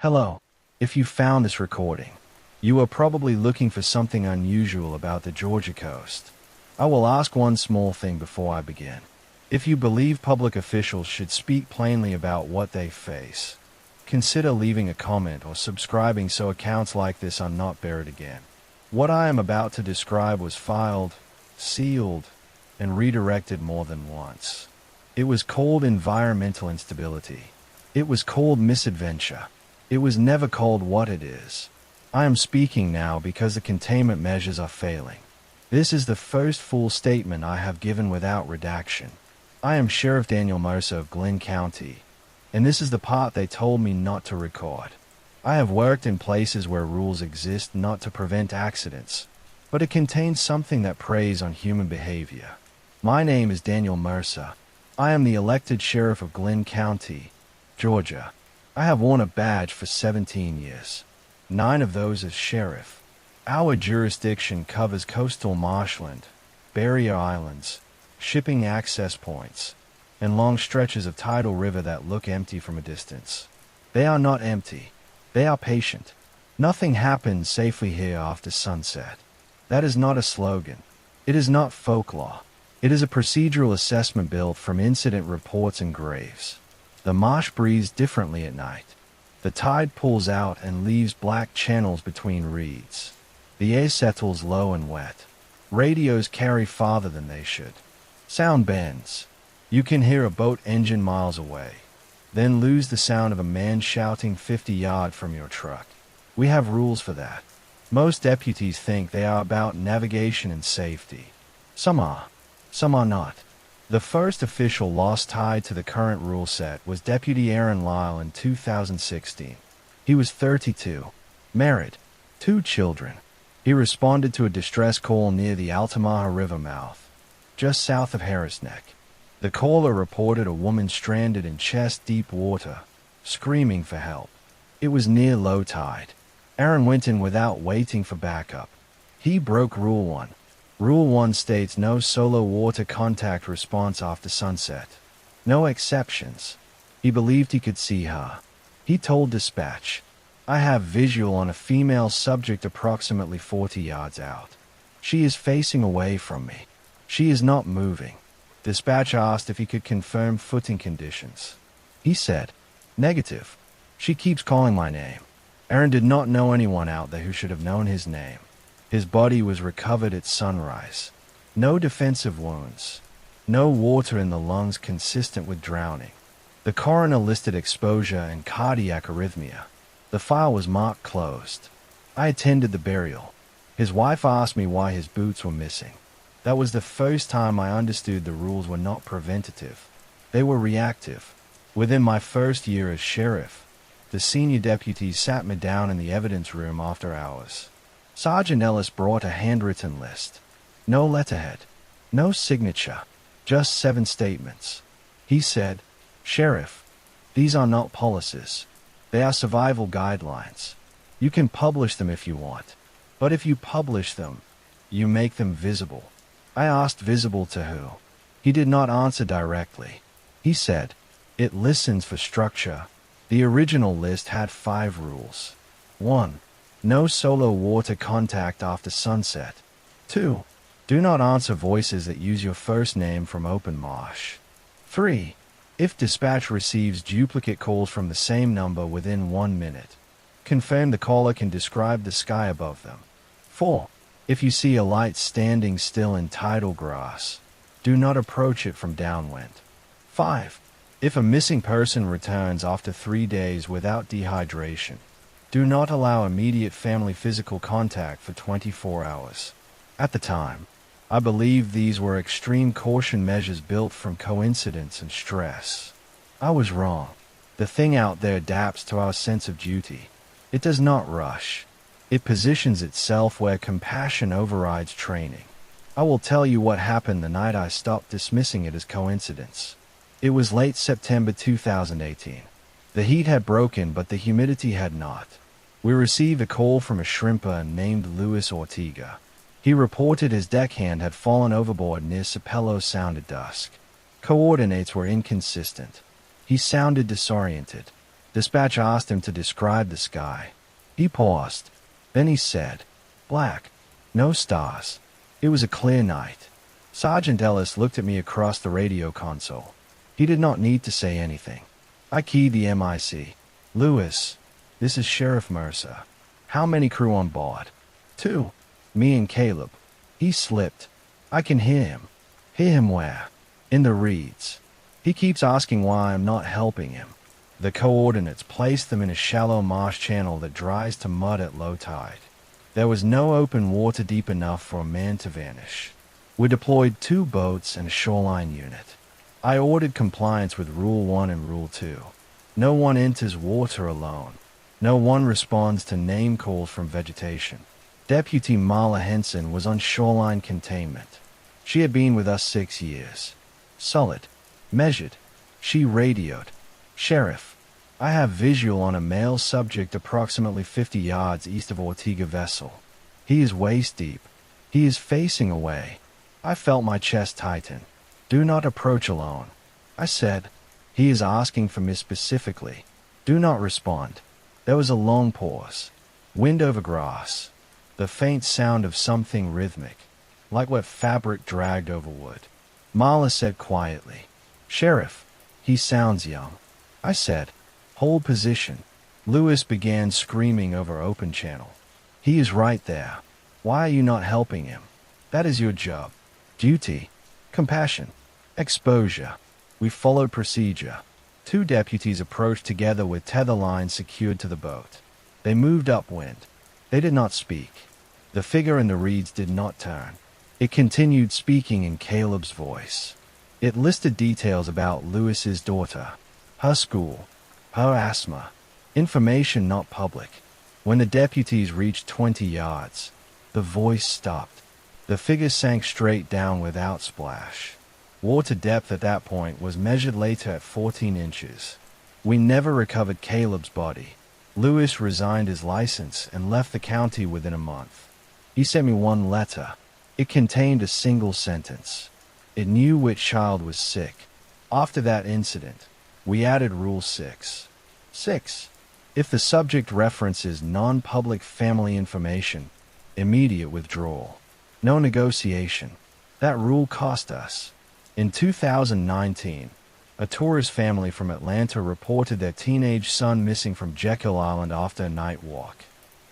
Hello. If you found this recording, you are probably looking for something unusual about the Georgia coast. I will ask one small thing before I begin. If you believe public officials should speak plainly about what they face, consider leaving a comment or subscribing so accounts like this are not buried again. What I am about to describe was filed, sealed, and redirected more than once. It was called environmental instability. It was called misadventure. It was never called what it is. I am speaking now because the containment measures are failing. This is the first full statement I have given without redaction. I am Sheriff Daniel Mercer of Glynn County, and this is the part they told me not to record. I have worked in places where rules exist not to prevent accidents, but it contains something that preys on human behavior. My name is Daniel Mercer. I am the elected sheriff of Glynn County, Georgia. I have worn a badge for 17 years, 9 of those as sheriff. Our jurisdiction covers coastal marshland, barrier islands, shipping access points, and long stretches of tidal river that look empty from a distance. They are not empty. They are patient. Nothing happens safely here after sunset. That is not a slogan. It is not folklore. It is a procedural assessment built from incident reports and graves. The marsh breathes differently at night. The tide pulls out and leaves black channels between reeds. The air settles low and wet. Radios carry farther than they should. Sound bends. You can hear a boat engine miles away, then lose the sound of a man shouting 50 yards from your truck. We have rules for that. Most deputies think they are about navigation and safety. Some are not. The first official loss tied to the current rule set was Deputy Aaron Lyle in 2016. He was 32, married, 2 children. He responded to a distress call near the Altamaha River mouth, just south of Harris Neck. The caller reported a woman stranded in chest-deep water, screaming for help. It was near low tide. Aaron went in without waiting for backup. He broke Rule 1. Rule 1 states no solo water contact response after sunset. No exceptions. He believed he could see her. He told dispatch, "I have visual on a female subject approximately 40 yards out. She is facing away from me. She is not moving." Dispatch asked if he could confirm footing conditions. He said, "Negative. She keeps calling my name." Aaron did not know anyone out there who should have known his name. His body was recovered at sunrise. No defensive wounds. No water in the lungs consistent with drowning. The coroner listed exposure and cardiac arrhythmia. The file was marked closed. I attended the burial. His wife asked me why his boots were missing. That was the first time I understood the rules were not preventative. They were reactive. Within my first year as sheriff, the senior deputies sat me down in the evidence room after hours. Sergeant Ellis brought a handwritten list. No letterhead. No signature. Just 7 statements. He said, "Sheriff, these are not policies. They are survival guidelines. You can publish them if you want. But if you publish them, you make them visible." I asked visible to who. He did not answer directly. He said, "It listens for structure." The original list had 5 rules. 1. No solo water contact after sunset. 2. Do not answer voices that use your first name from open marsh. 3. If dispatch receives duplicate calls from the same number within 1 minute, confirm the caller can describe the sky above them. 4. If you see a light standing still in tidal grass, do not approach it from downwind. 5. If a missing person returns after 3 days without dehydration, do not allow immediate family physical contact for 24 hours. At the time, I believed these were extreme caution measures built from coincidence and stress. I was wrong. The thing out there adapts to our sense of duty. It does not rush. It positions itself where compassion overrides training. I will tell you what happened the night I stopped dismissing it as coincidence. It was late September 2018. The heat had broken, but the humidity had not. We received a call from a shrimper named Luis Ortega. He reported his deckhand had fallen overboard near Sapelo Sound at dusk. Coordinates were inconsistent. He sounded disoriented. Dispatch asked him to describe the sky. He paused. Then he said, "Black. No stars." It was a clear night. Sergeant Ellis looked at me across the radio console. He did not need to say anything. I keyed the MIC. "Lewis, this is Sheriff Mercer. How many crew on board?" "2. Me and Caleb." He slipped. "I can hear him." "Hear him where?" "In the reeds. He keeps asking why I'm not helping him." The coordinates placed them in a shallow marsh channel that dries to mud at low tide. There was no open water deep enough for a man to vanish. We deployed 2 boats and a shoreline unit. I ordered compliance with Rule 1 and Rule 2. No one enters water alone. No one responds to name calls from vegetation. Deputy Marla Henson was on shoreline containment. She had been with us 6 years. Solid. Measured. She radioed. "Sheriff, I have visual on a male subject approximately 50 yards east of Ortega vessel. He is waist deep. He is facing away." I felt my chest tighten. "Do not approach alone," I said. "He is asking for me specifically. Do not respond." There was a long pause. Wind over grass. The faint sound of something rhythmic, like wet fabric dragged over wood. Marla said quietly, "Sheriff, he sounds young." I said, "Hold position." Lewis began screaming over open channel. "He is right there. Why are you not helping him? That is your job. Duty. Compassion. Exposure." We followed procedure. 2 deputies approached together with tether lines secured to the boat. They moved upwind. They did not speak. The figure in the reeds did not turn. It continued speaking in Caleb's voice. It listed details about Lewis's daughter, her school, her asthma, information not public. When the deputies reached 20 yards, the voice stopped. The figure sank straight down without splash. Water depth at that point was measured later at 14 inches. We never recovered Caleb's body. Lewis resigned his license and left the county within a month. He sent me one letter. It contained a single sentence. It knew which child was sick. After that incident, we added Rule 6. 6. If the subject references non-public family information, immediate withdrawal. No negotiation. That rule cost us. In 2019, a tourist family from Atlanta reported their teenage son missing from Jekyll Island after a night walk.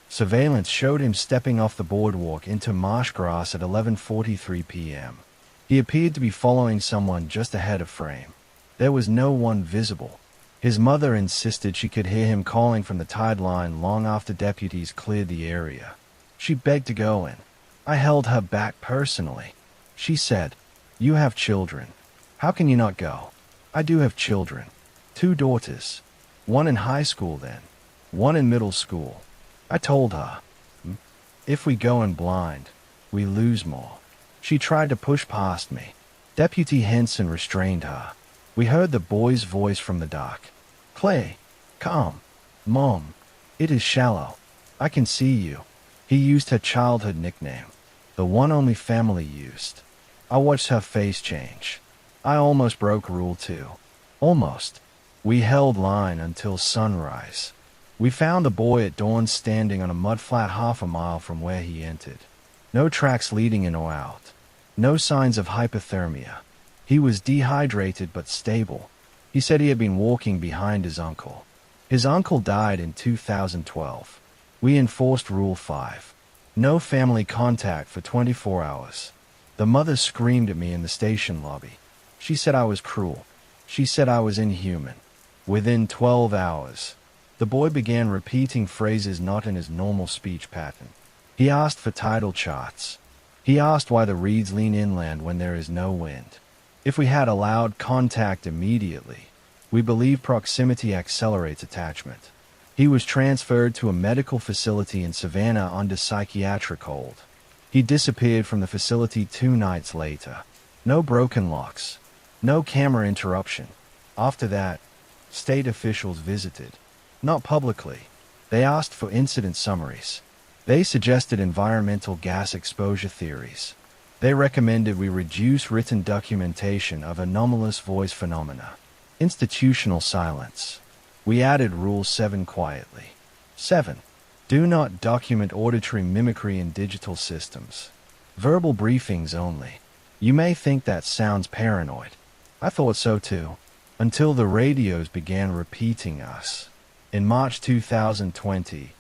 Surveillance showed him stepping off the boardwalk into marsh grass at 11:43 p.m. He appeared to be following someone just ahead of frame. There was no one visible. His mother insisted she could hear him calling from the tide line long after deputies cleared the area. She begged to go in. I held her back personally. She said, "You have children. How can you not go?" "I do have children. 2 daughters. One in high school then. One in middle school." I told her, "If we go in blind, we lose more." She tried to push past me. Deputy Henson restrained her. We heard the boy's voice from the dock. "Clay, come. Mom, it is shallow. I can see you." He used her childhood nickname, the one only family used. I watched her face change. I almost broke Rule 2. Almost. We held line until sunrise. We found the boy at dawn standing on a mudflat half a mile from where he entered. No tracks leading in or out. No signs of hypothermia. He was dehydrated but stable. He said he had been walking behind his uncle. His uncle died in 2012. We enforced Rule 5. No family contact for 24 hours. The mother screamed at me in the station lobby. She said I was cruel. She said I was inhuman. Within 12 hours, the boy began repeating phrases not in his normal speech pattern. He asked for tidal charts. He asked why the reeds lean inland when there is no wind. If we had allowed contact immediately, we believe proximity accelerates attachment. He was transferred to a medical facility in Savannah under psychiatric hold. He disappeared from the facility 2 nights later. No broken locks. No camera interruption. After that, state officials visited. Not publicly. They asked for incident summaries. They suggested environmental gas exposure theories. They recommended we reduce written documentation of anomalous voice phenomena. Institutional silence. We added Rule 7 quietly. 7. Do not document auditory mimicry in digital systems. Verbal briefings only. You may think that sounds paranoid. I thought so too. Until the radios began repeating us. In March 2020,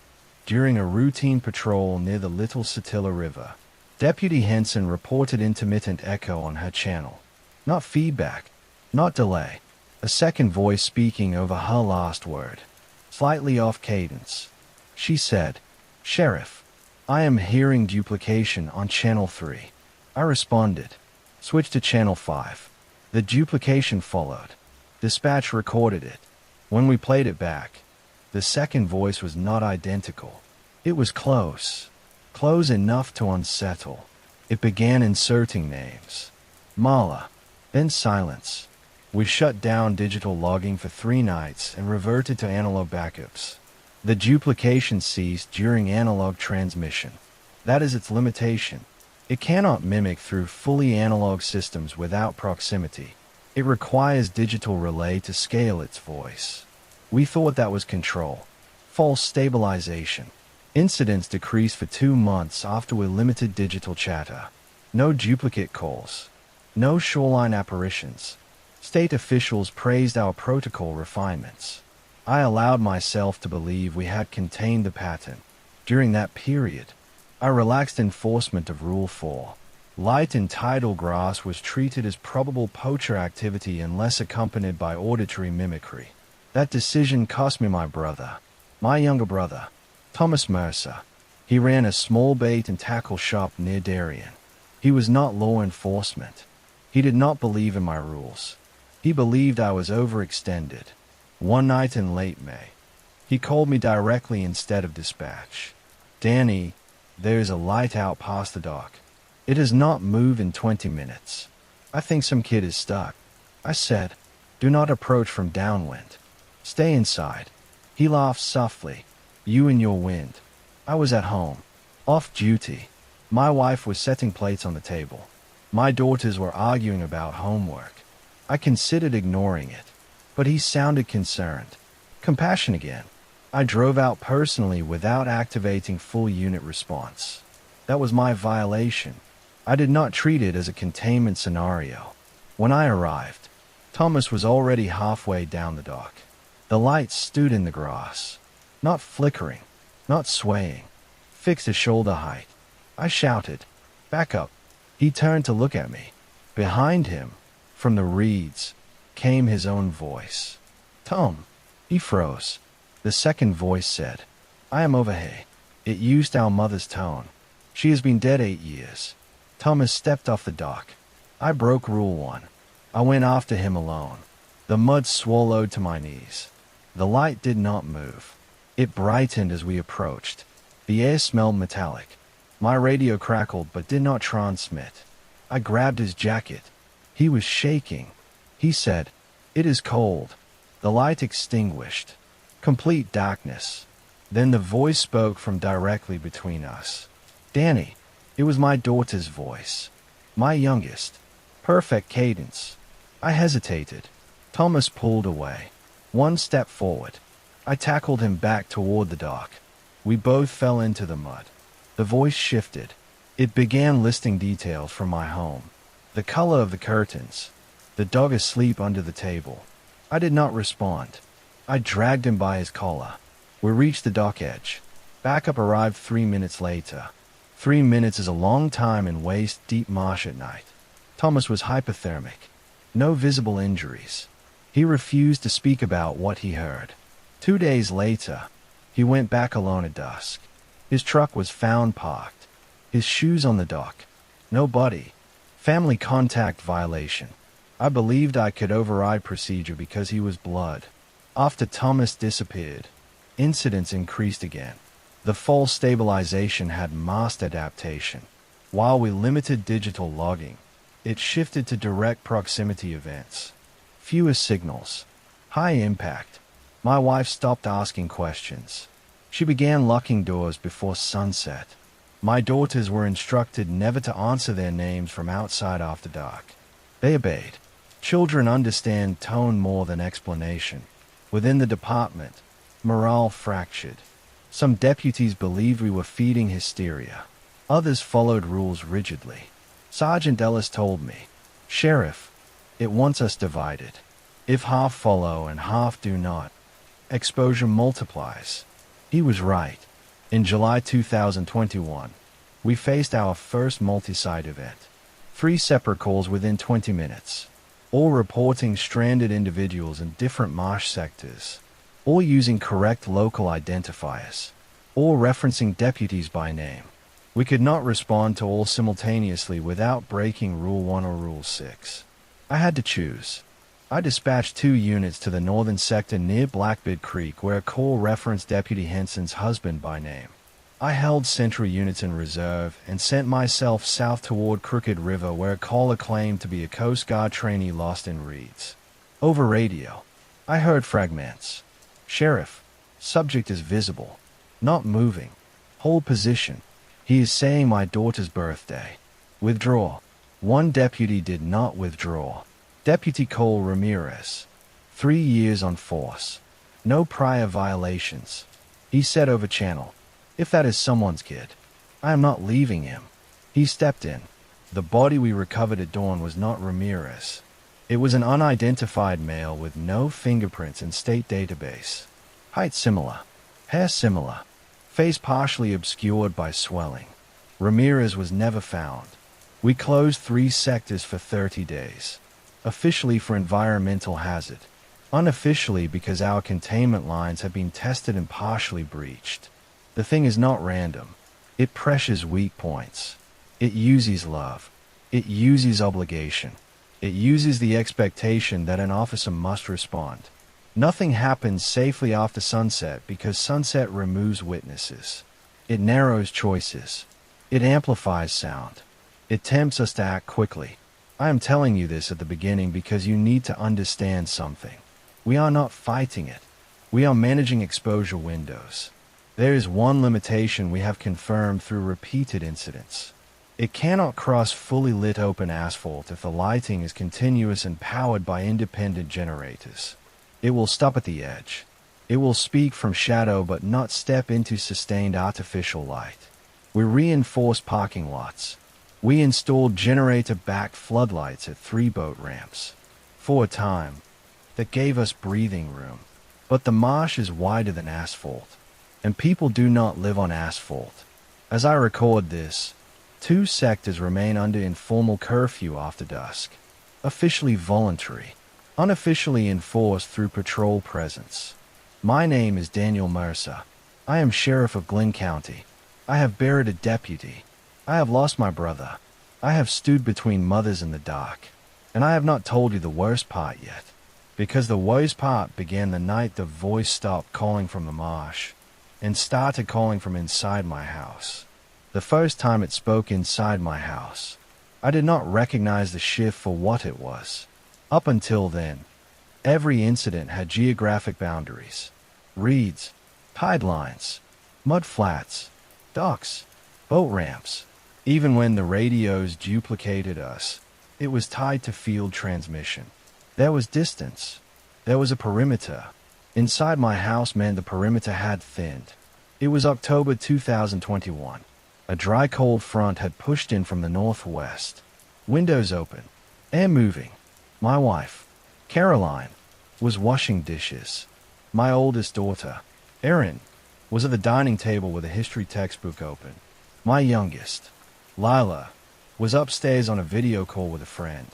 during a routine patrol near the Little Satilla River, Deputy Henson reported intermittent echo on her channel. Not feedback, not delay. A second voice speaking over her last word. Slightly off cadence. She said, "Sheriff, I am hearing duplication on Channel 3. I responded. Switch to Channel 5. The duplication followed. Dispatch recorded it. When we played it back, the second voice was not identical. It was close. Close enough to unsettle. It began inserting names. Mala. Then silence. We shut down digital logging for 3 nights and reverted to analog backups. The duplication ceased during analog transmission. That is its limitation. It cannot mimic through fully analog systems without proximity. It requires digital relay to scale its voice. We thought that was control. False stabilization. Incidents decreased for 2 months after we limited digital chatter. No duplicate calls. No shoreline apparitions. State officials praised our protocol refinements. I allowed myself to believe we had contained the pattern. During that period, I relaxed enforcement of Rule 4. Light and tidal grass was treated as probable poacher activity unless accompanied by auditory mimicry. That decision cost me my brother, my younger brother, Thomas Mercer. He ran a small bait and tackle shop near Darien. He was not law enforcement. He did not believe in my rules. He believed I was overextended. One night in late May, he called me directly instead of dispatch. "Danny, there is a light out past the dock. It has not moved in 20 minutes. I think some kid is stuck." I said, "Do not approach from downwind. Stay inside." He laughed softly. "You and your wind." I was at home, off duty. My wife was setting plates on the table. My daughters were arguing about homework. I considered ignoring it, but he sounded concerned. Compassion again. I drove out personally without activating full unit response. That was my violation. I did not treat it as a containment scenario. When I arrived, Thomas was already halfway down the dock. The lights stood in the grass, not flickering, not swaying, fixed at shoulder height. I shouted, "Back up." He turned to look at me. Behind him, from the reeds, came his own voice. "Tom." He froze. The second voice said, "I am over here." It used our mother's tone. "She has been dead 8 years." Thomas stepped off the dock. I broke Rule 1. I went after him alone. The mud swallowed to my knees. The light did not move. It brightened as we approached. The air smelled metallic. My radio crackled but did not transmit. I grabbed his jacket. He was shaking. He said, "It is cold." The light extinguished. Complete darkness. Then the voice spoke from directly between us. "Danny." It was my daughter's voice. My youngest. Perfect cadence. I hesitated. Thomas pulled away. One step forward. I tackled him back toward the dock. We both fell into the mud. The voice shifted. It began listing details from my home. The color of the curtains. The dog asleep under the table. I did not respond. I dragged him by his collar. We reached the dock edge. Backup arrived 3 minutes later. 3 minutes is a long time in waist-deep marsh at night. Thomas was hypothermic. No visible injuries. He refused to speak about what he heard. 2 days later, he went back alone at dusk. His truck was found parked. His shoes on the dock. No body. Family contact violation. I believed I could override procedure because he was blood. After Thomas disappeared, incidents increased again. The false stabilization had masked adaptation. While we limited digital logging, it shifted to direct proximity events. Fewer signals. High impact. My wife stopped asking questions. She began locking doors before sunset. My daughters were instructed never to answer their names from outside after dark. They obeyed. Children understand tone more than explanation. Within the department, morale fractured. Some deputies believed we were feeding hysteria. Others followed rules rigidly. Sergeant Ellis told me, "Sheriff, it wants us divided. If half follow and half do not, exposure multiplies." He was right. In July 2021, we faced our first multi-site event. 3 separate calls within 20 minutes, all reporting stranded individuals in different marsh sectors, all using correct local identifiers, all referencing deputies by name. We could not respond to all simultaneously without breaking Rule 1 or Rule 6. I had to choose. I dispatched 2 units to the northern sector near Blackbeard Creek where a call referenced Deputy Henson's husband by name. I held central units in reserve and sent myself south toward Crooked River where a caller claimed to be a Coast Guard trainee lost in reeds. Over radio, I heard fragments. "Sheriff, subject is visible. Not moving. Hold position. He is saying my daughter's birthday. Withdraw." One deputy did not withdraw. Deputy Cole Ramirez. 3 years on force. No prior violations. He said over channel, "If that is someone's kid, I am not leaving him." He stepped in. The body we recovered at dawn was not Ramirez. It was an unidentified male with no fingerprints in state database. Height similar. Hair similar. Face partially obscured by swelling. Ramirez was never found. We closed 3 sectors for 30 days. Officially for environmental hazard. Unofficially because our containment lines have been tested and partially breached. The thing is not random. It pressures weak points. It uses love. It uses obligation. It uses the expectation that an officer must respond. Nothing happens safely after sunset because sunset removes witnesses. It narrows choices. It amplifies sound. It tempts us to act quickly. I am telling you this at the beginning because you need to understand something. We are not fighting it. We are managing exposure windows. There is one limitation we have confirmed through repeated incidents. It cannot cross fully lit open asphalt if the lighting is continuous and powered by independent generators. It will stop at the edge. It will speak from shadow but not step into sustained artificial light. We reinforced parking lots. We installed generator-backed floodlights at 3 boat ramps. For a time, that gave us breathing room. But the marsh is wider than asphalt, and people do not live on asphalt. As I record this, 2 sectors remain under informal curfew after dusk. Officially voluntary, unofficially enforced through patrol presence. My name is Daniel Mercer. I am Sheriff of Glynn County. I have buried a deputy. I have lost my brother. I have stood between mothers in the dark. And I have not told you the worst part yet. Because the worst part began the night the voice stopped calling from the marsh and started calling from inside my house. The first time it spoke inside my house, I did not recognize the shift for what it was. Up until then, every incident had geographic boundaries. Reeds, tide lines, mud flats, docks, boat ramps. Even when the radios duplicated us, it was tied to field transmission. There was distance. There was a perimeter. Inside my house meant the perimeter had thinned. It was October 2021. A dry cold front had pushed in from the northwest. Windows open. Air moving. My wife, Caroline, was washing dishes. My oldest daughter, Erin, was at the dining table with a history textbook open. My youngest, Lila, was upstairs on a video call with a friend.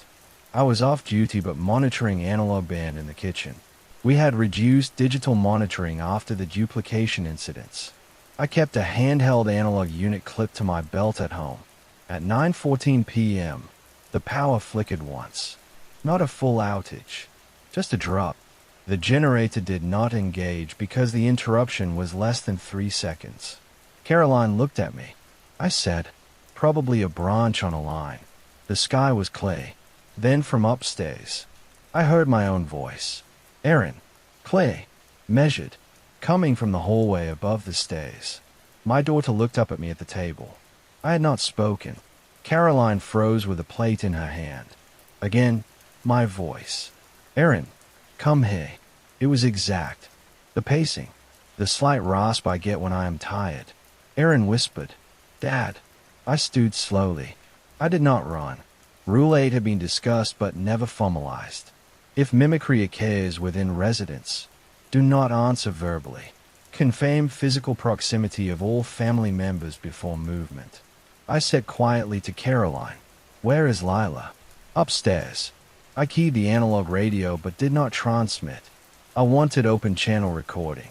I was off duty but monitoring analog band in the kitchen. We had reduced digital monitoring after the duplication incidents. I kept a handheld analog unit clipped to my belt at home. At 9:14 p.m., the power flickered once. Not a full outage, just a drop. The generator did not engage because the interruption was less than 3 seconds. Caroline looked at me. I said, "Probably a branch on a line." The sky was clay. Then from upstairs, I heard my own voice. "Erin, clay, measured," coming from the hallway above the stairs. My daughter looked up at me at the table. I had not spoken. Caroline froze with a plate in her hand. Again, my voice. "Erin, come here." It was exact. The pacing. The slight rasp I get when I am tired. Aaron whispered, "Dad." I stood slowly. I did not run. Rule 8 had been discussed but never formalized. If mimicry occurs within residence, do not answer verbally. Confirm physical proximity of all family members before movement. I said quietly to Caroline, "Where is Lila?" "Upstairs." I keyed the analog radio but did not transmit. I wanted open channel recording.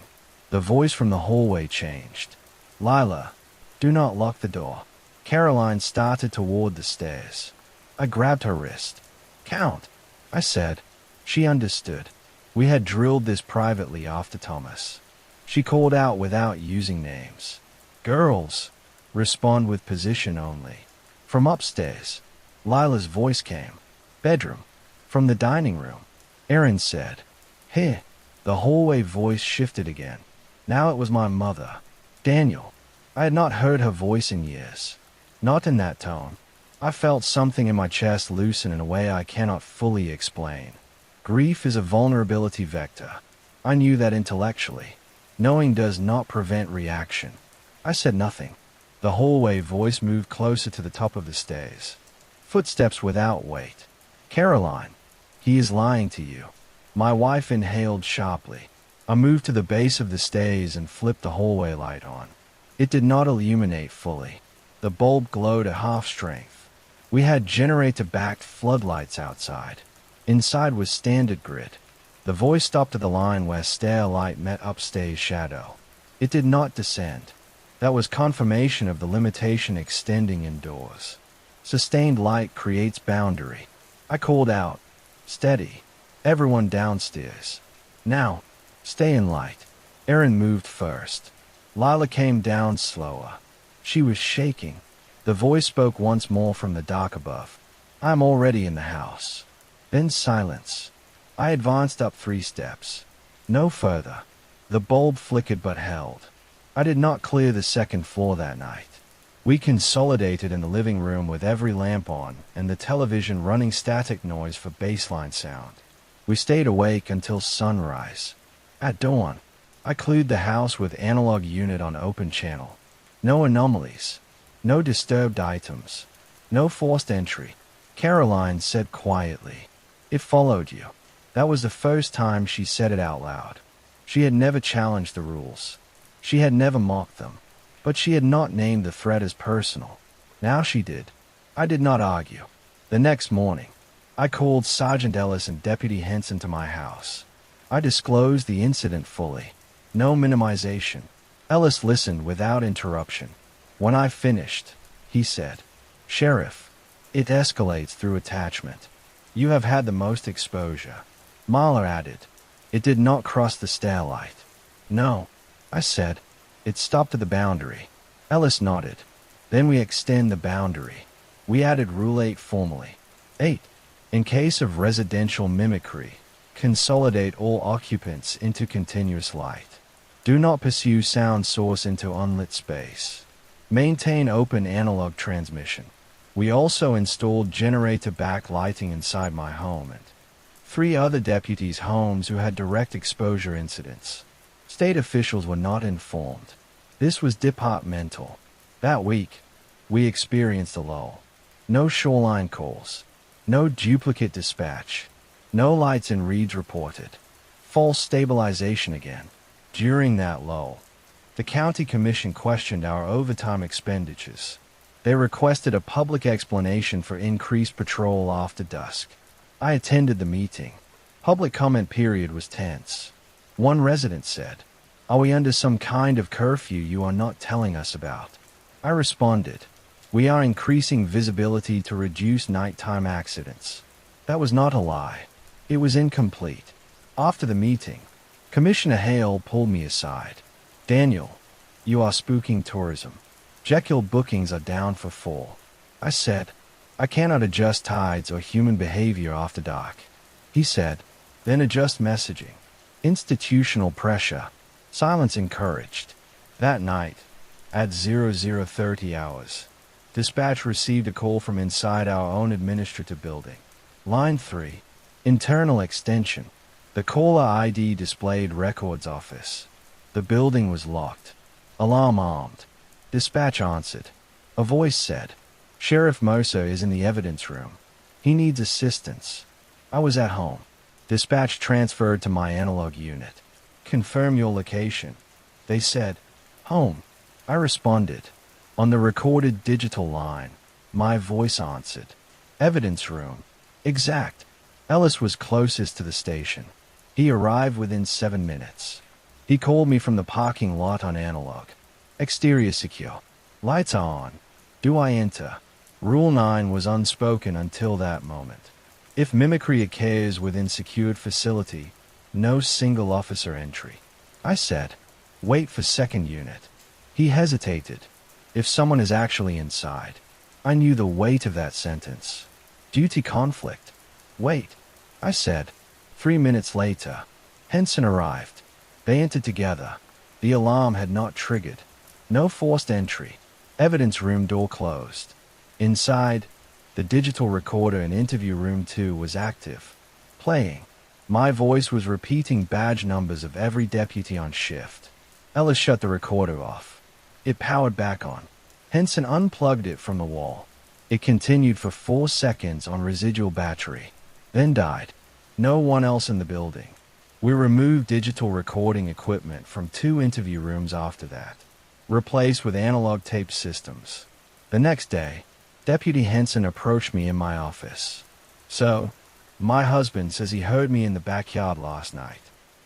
The voice from the hallway changed. "Lila, do not lock the door." Caroline started toward the stairs. I grabbed her wrist. "Count," I said. She understood. We had drilled this privately after Thomas. She called out without using names. "Girls, respond with position only." From upstairs, Lila's voice came. "Bedroom." From the dining room, Aaron said, "Here." The hallway voice shifted again. Now it was my mother. "Daniel." I had not heard her voice in years. Not in that tone. I felt something in my chest loosen in a way I cannot fully explain. Grief is a vulnerability vector. I knew that intellectually. Knowing does not prevent reaction. I said nothing. The hallway voice moved closer to the top of the stairs. Footsteps without weight. "Caroline, he is lying to you." My wife inhaled sharply. I moved to the base of the stairs and flipped the hallway light on. It did not illuminate fully. The bulb glowed at half strength. We had generator-backed floodlights outside. Inside was standard grid. The voice stopped at the line where stair light met upstairs shadow. It did not descend. That was confirmation of the limitation extending indoors. Sustained light creates boundary. I called out, "Steady. Everyone downstairs. Now, stay in light." Aaron moved first. Lila came down slower. She was shaking. The voice spoke once more from the dark above. "I'm already in the house." Then silence. I advanced up 3 steps. No further. The bulb flickered but held. I did not clear the second floor that night. We consolidated in the living room with every lamp on and the television running static noise for baseline sound. We stayed awake until sunrise. At dawn, I cleared the house with analog unit on open channel. No anomalies. No disturbed items. No forced entry. Caroline said quietly, "It followed you." That was the first time she said it out loud. She had never challenged the rules. She had never mocked them. But she had not named the threat as personal. Now she did. I did not argue. The next morning, I called Sergeant Ellis and Deputy Henson to my house. I disclosed the incident fully. No minimization. Ellis listened without interruption. When I finished, he said, "Sheriff, it escalates through attachment. You have had the most exposure." Mahler added, "It did not cross the stairlight." "No," I said. "It stopped at the boundary." Ellis nodded. "Then we extend the boundary." We added Rule 8 formally. 8. In case of residential mimicry, consolidate all occupants into continuous light. Do not pursue sound source into unlit space. Maintain open analog transmission. We also installed generator backlighting inside my home and 3 other deputies' homes who had direct exposure incidents. State officials were not informed. This was departmental. That week, we experienced a lull. No shoreline calls. No duplicate dispatch. No lights and reads reported. False stabilization again. During that lull, the county commission questioned our overtime expenditures. They requested a public explanation for increased patrol after dusk. I attended the meeting. Public comment period was tense. One resident said, "Are we under some kind of curfew you are not telling us about?" I responded, "We are increasing visibility to reduce nighttime accidents." That was not a lie. It was incomplete. After the meeting, Commissioner Hale pulled me aside. "Daniel, you are spooking tourism. Jekyll bookings are down for fall." I said, "I cannot adjust tides or human behavior after dark." He said, "Then adjust messaging." Institutional pressure. Silence encouraged. That night, at 0030 hours, dispatch received a call from inside our own administrative building. Line 3. Internal extension. The caller ID displayed records office. The building was locked. Alarm armed. Dispatch answered. A voice said, "Sheriff Moso is in the evidence room. He needs assistance." I was at home. Dispatch transferred to my analog unit. "Confirm your location." They said, "Home." I responded. On the recorded digital line, my voice answered. "Evidence room." Exact. Ellis was closest to the station. He arrived within 7 minutes. He called me from the parking lot on analog. Exterior secure. Lights are on. Do I enter? Rule 9 was unspoken until that moment. If mimicry occurs within secured facility, no single officer entry. I said, "Wait for second unit." He hesitated. If someone is actually inside. I knew the weight of that sentence. Duty conflict. Wait, I said. 3 minutes later, Henson arrived. They entered together. The alarm had not triggered. No forced entry. Evidence room door closed. Inside, the digital recorder in interview room 2 was active. Playing. My voice was repeating badge numbers of every deputy on shift. Ellis shut the recorder off. It powered back on. Henson unplugged it from the wall. It continued for 4 seconds on residual battery, then died. No one else in the building. We removed digital recording equipment from 2 interview rooms after that, replaced with analog tape systems. The next day, Deputy Henson approached me in my office. "So, my husband says he heard me in the backyard last night."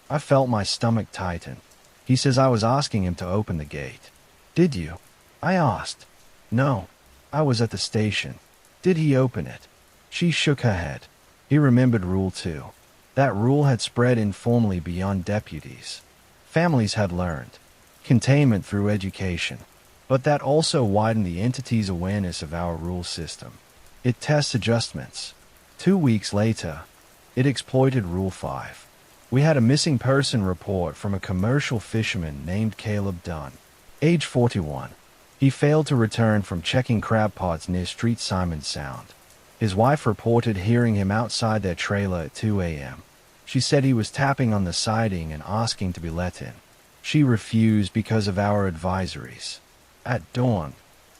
I felt my stomach tighten. He says I was asking him to open the gate. "Did you?" I asked. "No. I was at the station." "Did he open it?" She shook her head. He remembered Rule 2. That rule had spread informally beyond deputies. Families had learned. Containment through education. But that also widened the entity's awareness of our rule system. It tests adjustments. 2 weeks later, it exploited Rule 5. We had a missing person report from a commercial fisherman named Caleb Dunn, age 41. He failed to return from checking crab pots near Street Simon Sound. His wife reported hearing him outside their trailer at 2 a.m. She said he was tapping on the siding and asking to be let in. She refused because of our advisories. At dawn,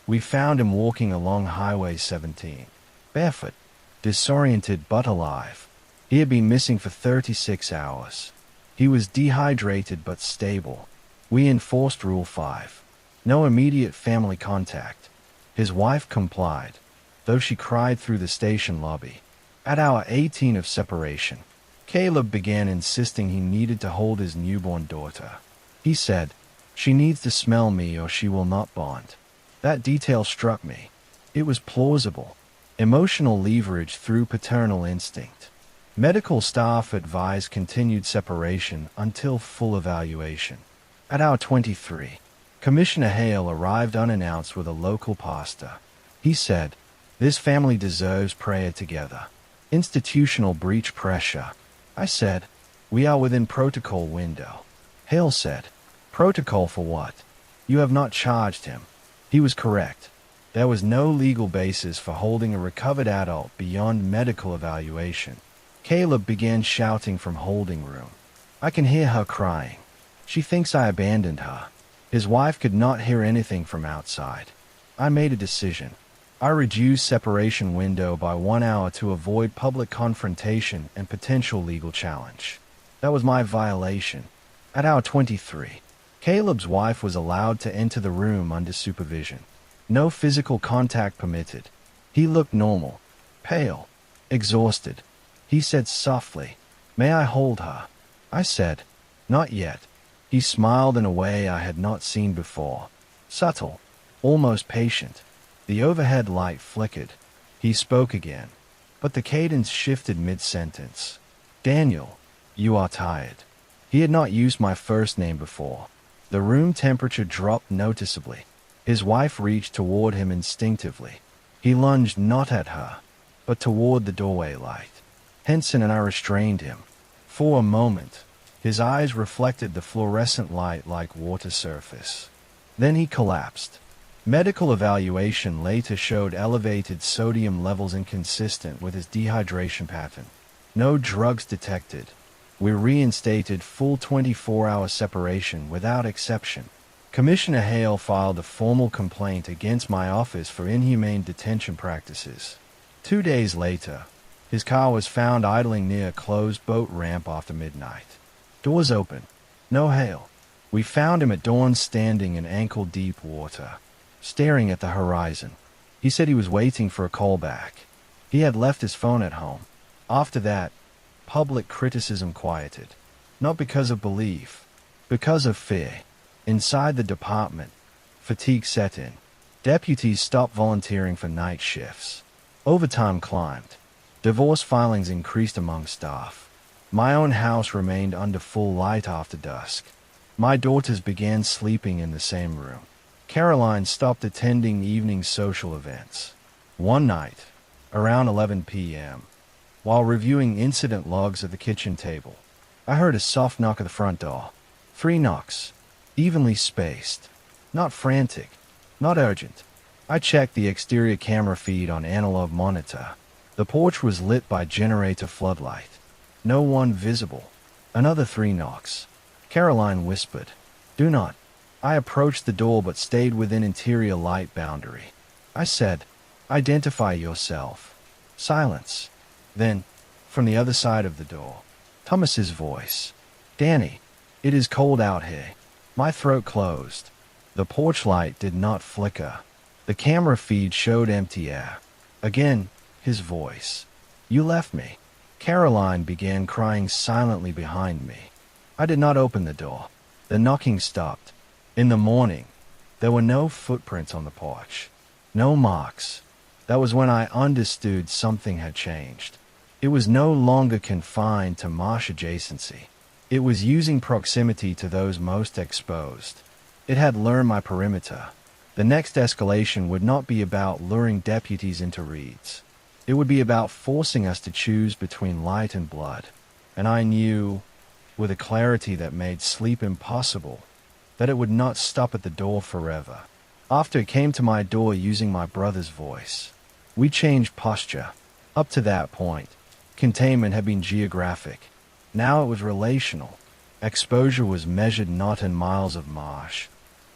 we found him walking along Highway 17, barefoot, disoriented but alive. He had been missing for 36 hours. He was dehydrated but stable. We enforced Rule 5. No immediate family contact. His wife complied, though she cried through the station lobby. At hour 18 of separation, Caleb began insisting he needed to hold his newborn daughter. He said, "She needs to smell me or she will not bond." That detail struck me. It was plausible. Emotional leverage through paternal instinct. Medical staff advised continued separation until full evaluation. At hour 23, Commissioner Hale arrived unannounced with a local pastor. He said, "This family deserves prayer together." Institutional breach pressure. I said, "We are within protocol window." Hale said, "Protocol for what? You have not charged him." He was correct. There was no legal basis for holding a recovered adult beyond medical evaluation. Caleb began shouting from holding room. I can hear her crying. She thinks I abandoned her. His wife could not hear anything from outside. I made a decision. I reduced separation window by 1 hour to avoid public confrontation and potential legal challenge. That was my violation. At hour 23, Caleb's wife was allowed to enter the room under supervision. No physical contact permitted. He looked normal, pale, exhausted. He said softly, "May I hold her?" I said, "Not yet." He smiled in a way I had not seen before. Subtle, almost patient. The overhead light flickered. He spoke again, but the cadence shifted mid-sentence. "Daniel, you are tired." He had not used my first name before. The room temperature dropped noticeably. His wife reached toward him instinctively. He lunged not at her, but toward the doorway light. Henson and I restrained him. For a moment, his eyes reflected the fluorescent light like water surface. Then he collapsed. Medical evaluation later showed elevated sodium levels inconsistent with his dehydration pattern. No drugs detected. We reinstated full 24-hour separation without exception. Commissioner Hale filed a formal complaint against my office for inhumane detention practices. 2 days later, his car was found idling near a closed boat ramp after midnight. Doors open. No Hale. We found him at dawn standing in ankle-deep water, staring at the horizon. He said he was waiting for a callback. He had left his phone at home. After that, public criticism quieted. Not because of belief, because of fear. Inside the department, fatigue set in. Deputies stopped volunteering for night shifts. Overtime climbed. Divorce filings increased among staff. My own house remained under full light after dusk. My daughters began sleeping in the same room. Caroline stopped attending evening social events. One night, around 11 p.m., while reviewing incident logs at the kitchen table, I heard a soft knock at the front door. 3 knocks, evenly spaced. Not frantic, not urgent. I checked the exterior camera feed on analog monitor. The porch was lit by generator floodlight. No one visible. Another 3 knocks. Caroline whispered, "Do not." I approached the door but stayed within interior light boundary. I said, "Identify yourself." Silence. Then, from the other side of the door, Thomas's voice. "Danny, it is cold out here." My throat closed. The porch light did not flicker. The camera feed showed empty air. Again, his voice. "You left me." Caroline began crying silently behind me. I did not open the door. The knocking stopped. In the morning, there were no footprints on the porch. No marks. That was when I understood something had changed. It was no longer confined to marsh adjacency. It was using proximity to those most exposed. It had learned my perimeter. The next escalation would not be about luring deputies into reeds. It would be about forcing us to choose between light and blood. And I knew, with a clarity that made sleep impossible, that it would not stop at the door forever. After it came to my door using my brother's voice, we changed posture. Up to that point, containment had been geographic. Now it was relational. Exposure was measured not in miles of marsh,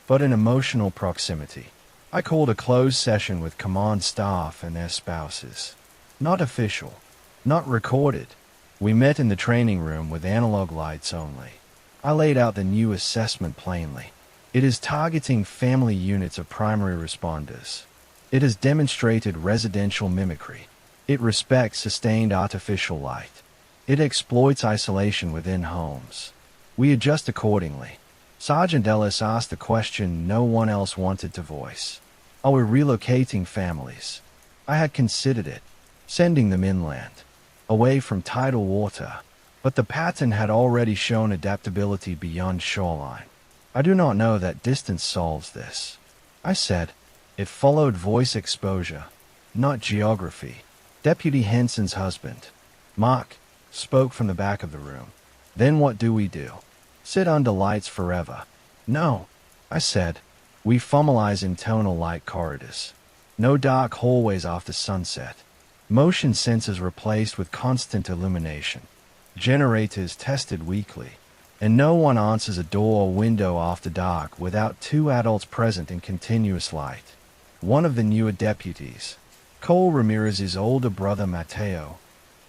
but in emotional proximity. I called a closed session with command staff and their spouses. Not official, not recorded. We met in the training room with analog lights only. I laid out the new assessment plainly. It is targeting family units of primary responders. It has demonstrated residential mimicry. It respects sustained artificial light. It exploits isolation within homes. We adjust accordingly. Sergeant Ellis asked the question no one else wanted to voice. Are we relocating families? I had considered it, sending them inland, away from tidal water, but the pattern had already shown adaptability beyond shoreline. I do not know that distance solves this. I said, it followed voice exposure, not geography. Deputy Henson's husband, Mark, spoke from the back of the room. Then what do we do? Sit under lights forever? No, I said. We formalize internal light corridors. No dark hallways after sunset. Motion sensors replaced with constant illumination. Generators tested weekly. And no one answers a door or window after dark without 2 adults present in continuous light. One of the newer deputies, Cole Ramirez's older brother Mateo,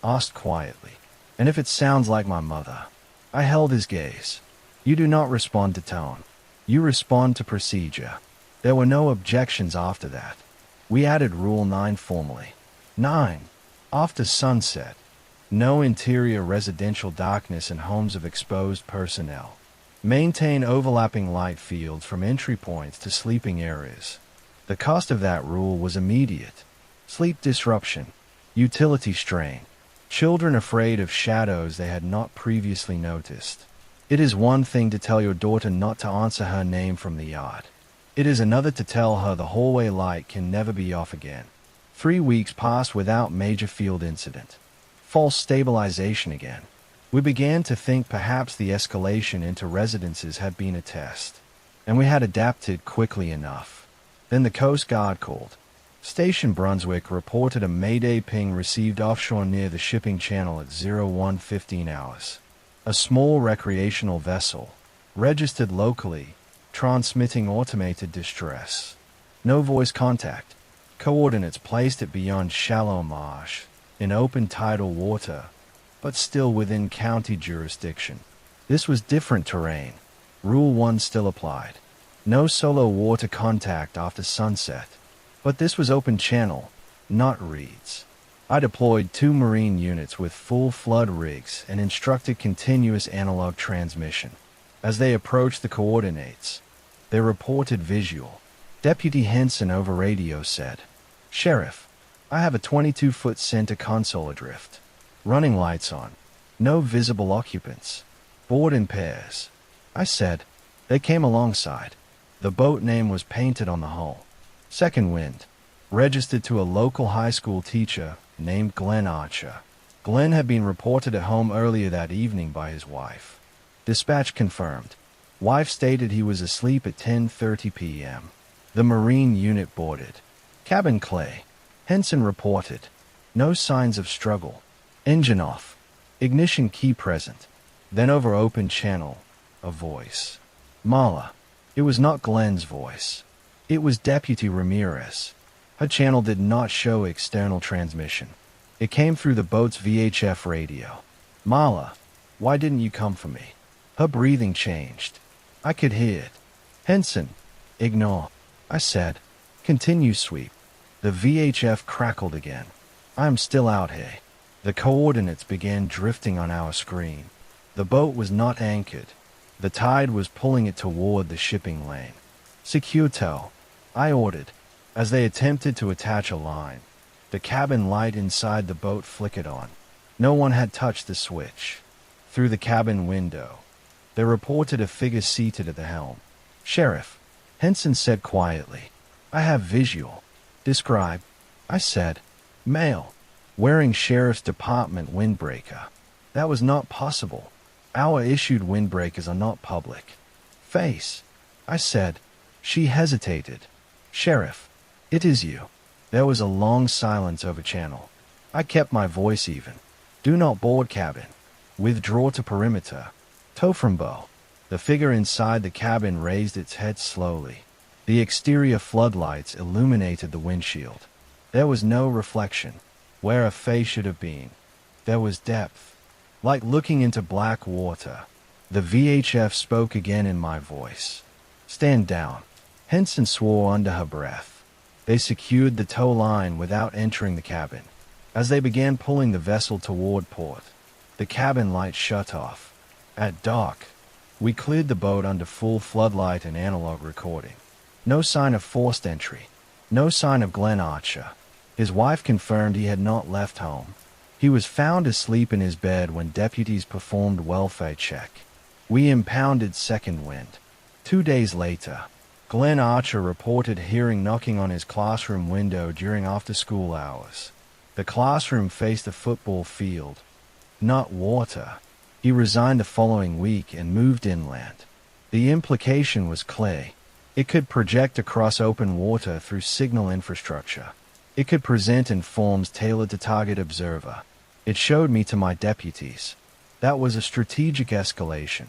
asked quietly, "And if it sounds like my mother?" I held his gaze. You do not respond to tone. You respond to procedure. There were no objections after that. We added Rule 9 formally. 9. After sunset, no interior residential darkness in homes of exposed personnel. Maintain overlapping light fields from entry points to sleeping areas. The cost of that rule was immediate. Sleep disruption, utility strain, children afraid of shadows they had not previously noticed. It is one thing to tell your daughter not to answer her name from the yard. It is another to tell her the hallway light can never be off again. 3 weeks passed without major field incident. False stabilization again. We began to think perhaps the escalation into residences had been a test, and we had adapted quickly enough. Then the Coast Guard called. Station Brunswick reported a Mayday ping received offshore near the shipping channel at 01:15 hours. A small recreational vessel, registered locally, transmitting automated distress. No voice contact. Coordinates placed it beyond shallow marsh, in open tidal water, but still within county jurisdiction. This was different terrain. Rule 1 still applied. No solo water contact after sunset. But this was open channel, not reeds. I deployed 2 marine units with full flood rigs and instructed continuous analog transmission. As they approached the coordinates, they reported visual. Deputy Henson over radio said, "Sheriff, I have a 22-foot center console adrift. Running lights on. No visible occupants. Board in pairs." I said. They came alongside. The boat name was painted on the hull. Second wind. Registered to a local high school teacher named Glenn Archer. Glenn had been reported at home earlier that evening by his wife. Dispatch confirmed. Wife stated he was asleep at 10:30 p.m. The Marine unit boarded. Cabin clay. Henson reported. No signs of struggle. Engine off. Ignition key present. Then over open channel, a voice. Mala. It was not Glenn's voice. It was Deputy Ramirez. Her channel did not show external transmission. It came through the boat's VHF radio. "Mala, why didn't you come for me?" Her breathing changed. I could hear it. "Henson, ignore," I said. "Continue sweep." The VHF crackled again. "I am still out here." The coordinates began drifting on our screen. The boat was not anchored. The tide was pulling it toward the shipping lane. "Secure tow," I ordered. As they attempted to attach a line, the cabin light inside the boat flickered on. No one had touched the switch. Through the cabin window, they reported a figure seated at the helm. "Sheriff," Henson said quietly. "I have visual." "Describe," I said. "Male. Wearing Sheriff's Department windbreaker." That was not possible. Our issued windbreakers are not public. "Face," I said. She hesitated. "Sheriff, it is you." There was a long silence over channel. I kept my voice even. "Do not board cabin. Withdraw to perimeter. Tow from bow." The figure inside the cabin raised its head slowly. The exterior floodlights illuminated the windshield. There was no reflection. Where a face should have been, there was depth. Like looking into black water. The VHF spoke again in my voice. "Stand down." Henson swore under her breath. They secured the tow line without entering the cabin. As they began pulling the vessel toward port, the cabin light shut off. At dark, we cleared the boat under full floodlight and analog recording. No sign of forced entry. No sign of Glenn Archer. His wife confirmed he had not left home. He was found asleep in his bed when deputies performed welfare check. We impounded second wind. 2 days later, Glenn Archer reported hearing knocking on his classroom window during after-school hours. The classroom faced a football field, not water. He resigned the following week and moved inland. The implication was clear. It could project across open water through signal infrastructure. It could present in forms tailored to target observer. It showed me to my deputies. That was a strategic escalation.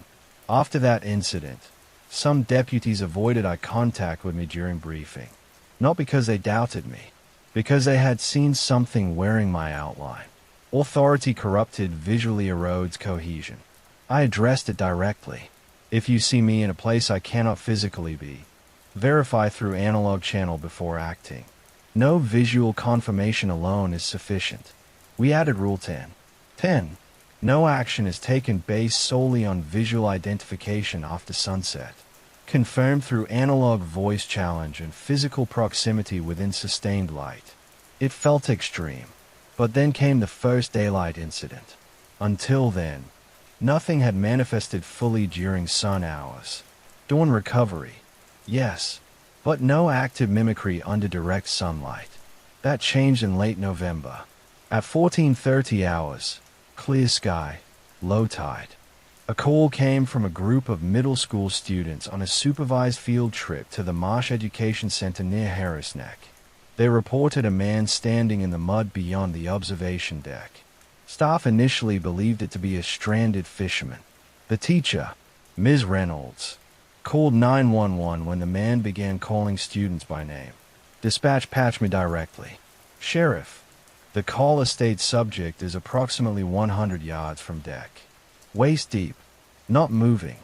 After that incident, some deputies avoided eye contact with me during briefing. Not because they doubted me, because they had seen something wearing my outline. Authority corrupted visually erodes cohesion. I addressed it directly. If you see me in a place I cannot physically be, verify through analog channel before acting. No visual confirmation alone is sufficient. We added Rule 10. 10. No action is taken based solely on visual identification after sunset. Confirmed through analog voice challenge and physical proximity within sustained light. It felt extreme. But then came the first daylight incident. Until then, nothing had manifested fully during sun hours. Dawn recovery. Yes. But no active mimicry under direct sunlight. That changed in late November. At 14:30 hours, clear sky, low tide. A call came from a group of middle school students on a supervised field trip to the Marsh Education Center near Harris Neck. They reported a man standing in the mud beyond the observation deck. Staff initially believed it to be a stranded fisherman. The teacher, Ms. Reynolds, called 911 when the man began calling students by name. Dispatch patched me directly. Sheriff, the caller states subject is approximately 100 yards from deck. Waist deep, not moving.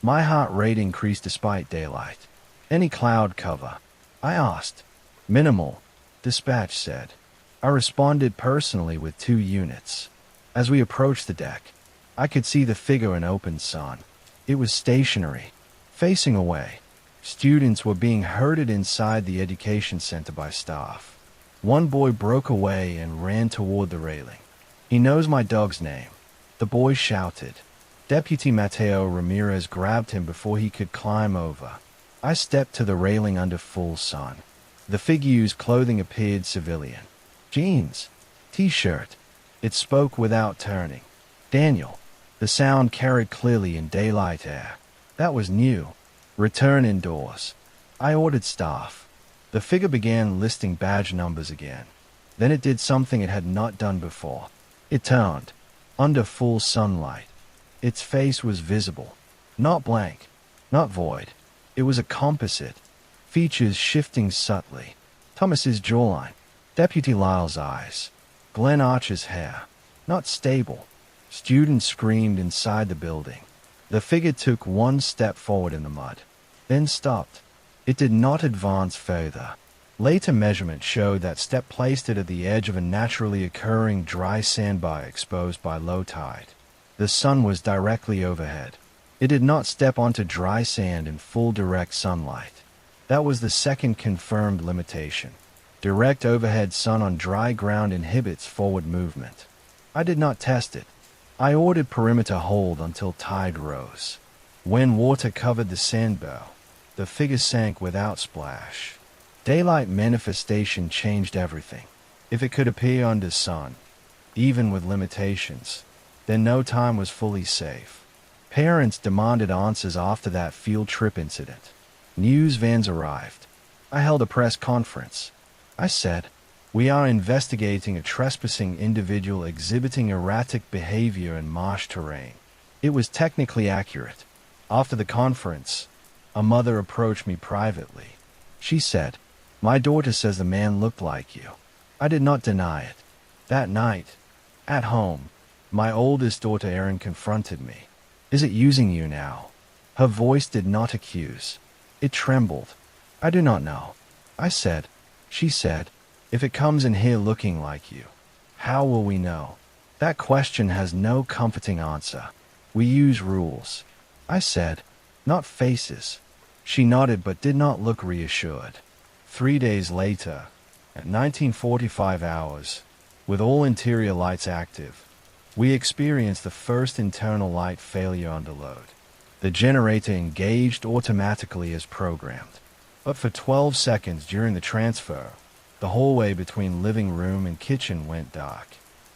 My heart rate increased despite daylight. Any cloud cover? I asked. Minimal, dispatch said. I responded personally with 2 units. As we approached the deck, I could see the figure in open sun. It was stationary, facing away. Students were being herded inside the education center by staff. One boy broke away and ran toward the railing. He knows my dog's name. The boy shouted. Deputy Mateo Ramirez grabbed him before he could climb over. I stepped to the railing under full sun. The figure's clothing appeared civilian. Jeans. T-shirt. It spoke without turning. Daniel. The sound carried clearly in daylight air. That was new. Return indoors. I ordered staff. The figure began listing badge numbers again. Then it did something it had not done before. It turned. Under full sunlight. Its face was visible. Not blank. Not void. It was a composite. Features shifting subtly. Thomas's jawline. Deputy Lyle's eyes. Glenn Archer's hair. Not stable. Students screamed inside the building. The figure took one step forward in the mud, then stopped. It did not advance further. Later measurements showed that step placed it at the edge of a naturally occurring dry sandbar exposed by low tide. The sun was directly overhead. It did not step onto dry sand in full direct sunlight. That was the second confirmed limitation. Direct overhead sun on dry ground inhibits forward movement. I did not test it. I ordered perimeter hold until tide rose. When water covered the sandbar, the figure sank without splash. Daylight manifestation changed everything. If it could appear under sun, even with limitations, then no time was fully safe. Parents demanded answers after that field trip incident. News vans arrived. I held a press conference. I said, "We are investigating a trespassing individual exhibiting erratic behavior in marsh terrain." It was technically accurate. After the conference, a mother approached me privately. She said, "My daughter says the man looked like you." I did not deny it. That night, at home, my oldest daughter Erin confronted me. "Is it using you now?" Her voice did not accuse. It trembled. "I do not know." I said. She said, "If it comes in here looking like you, how will we know?" That question has no comforting answer. We use rules. I said, "Not faces." She nodded but did not look reassured. 3 days later, at 1945 hours, with all interior lights active, we experienced the first internal light failure under load. The generator engaged automatically as programmed. But for 12 seconds during the transfer, the hallway between living room and kitchen went dark.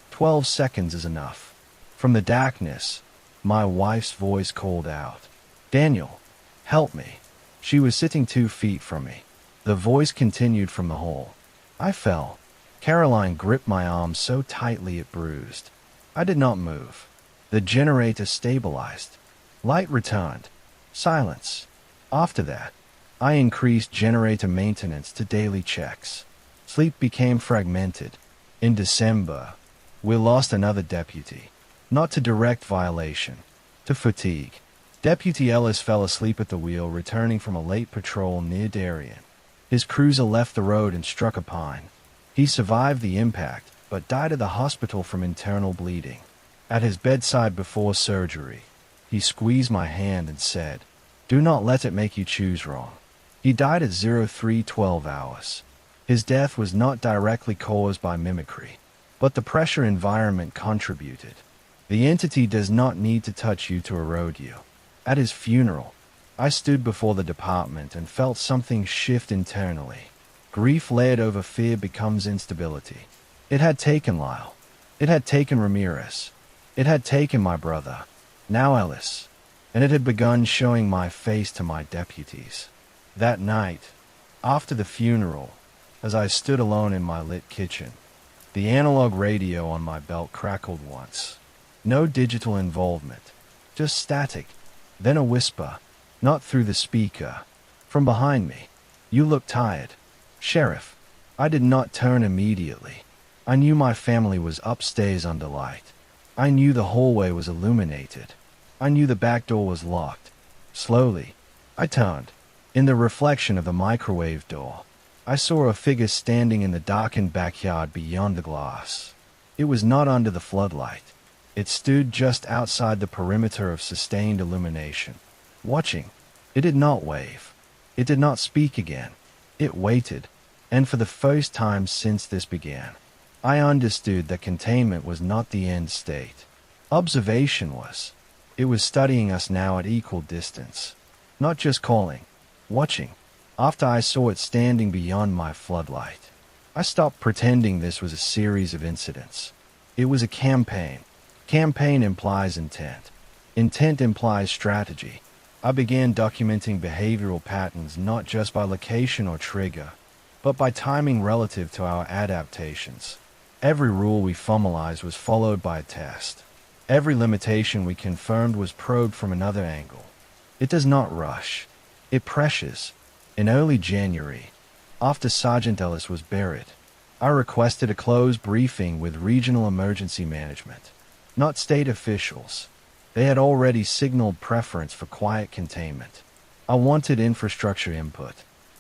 12 seconds is enough. From the darkness, my wife's voice called out, "Daniel, help me." She was sitting 2 feet from me. The voice continued from the hall. I fell. Caroline gripped my arm so tightly it bruised. I did not move. The generator stabilized. Light returned. Silence. After that, I increased generator maintenance to daily checks. Sleep became fragmented. In December, we lost another deputy. Not to direct violation, to fatigue. Deputy Ellis fell asleep at the wheel returning from a late patrol near Darien. His cruiser left the road and struck a pine. He survived the impact, but died at the hospital from internal bleeding. At his bedside before surgery, he squeezed my hand and said, "Do not let it make you choose wrong." He died at 03:12 hours. His death was not directly caused by mimicry, but the pressure environment contributed. The entity does not need to touch you to erode you. At his funeral, I stood before the department and felt something shift internally. Grief layered over fear becomes instability. It had taken Lyle. It had taken Ramirez. It had taken my brother, now Ellis, and it had begun showing my face to my deputies. That night, after the funeral, as I stood alone in my lit kitchen, the analog radio on my belt crackled once. No digital involvement, Just static. Then a whisper. Not through the speaker. From behind me. You look tired. Sheriff. I did not turn immediately. I knew my family was upstairs under light. I knew the hallway was illuminated. I knew the back door was locked. Slowly, I turned. In the reflection of the microwave door, I saw a figure standing in the darkened backyard beyond the glass. It was not under the floodlight. It stood just outside the perimeter of sustained illumination, watching. It did not wave. It did not speak again. It waited, and for the first time since this began, I understood that containment was not the end state. Observation was. It was studying us now at equal distance. Not just calling, watching. After I saw it standing beyond my floodlight, I stopped pretending this was a series of incidents. It was a campaign. Campaign implies intent. Intent implies strategy. I began documenting behavioral patterns not just by location or trigger, but by timing relative to our adaptations. Every rule we formalized was followed by a test. Every limitation we confirmed was probed from another angle. It does not rush. It pressures. In early January, after Sergeant Ellis was buried, I requested a closed briefing with Regional Emergency Management, not state officials. They had already signaled preference for quiet containment. I wanted infrastructure input.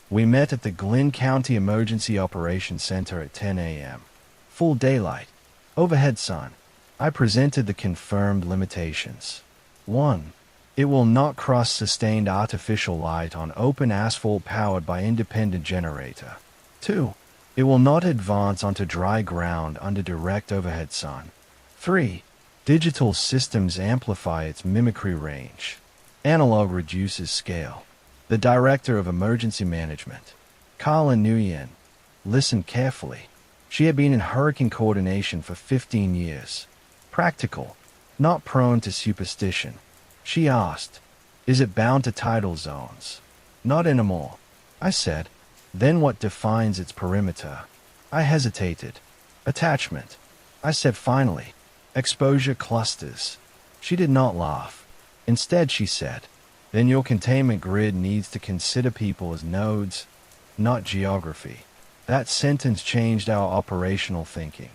We met at the Glynn County Emergency Operations Center at 10 a.m. Full daylight. Overhead sun. I presented the confirmed limitations. 1. It will not cross sustained artificial light on open asphalt powered by independent generator. 2. It will not advance onto dry ground under direct overhead sun. 3. Digital systems amplify its mimicry range. Analog reduces scale. The Director of Emergency Management, Carla Nguyen, listened carefully. She had been in hurricane coordination for 15 years. Practical, not prone to superstition. She asked, "Is it bound to tidal zones?" "Not anymore," I said. "Then what defines its perimeter?" I hesitated. "Attachment," I said finally. "Exposure clusters." She did not laugh. Instead, she said, "Then your containment grid needs to consider people as nodes, not geography." That sentence changed our operational thinking.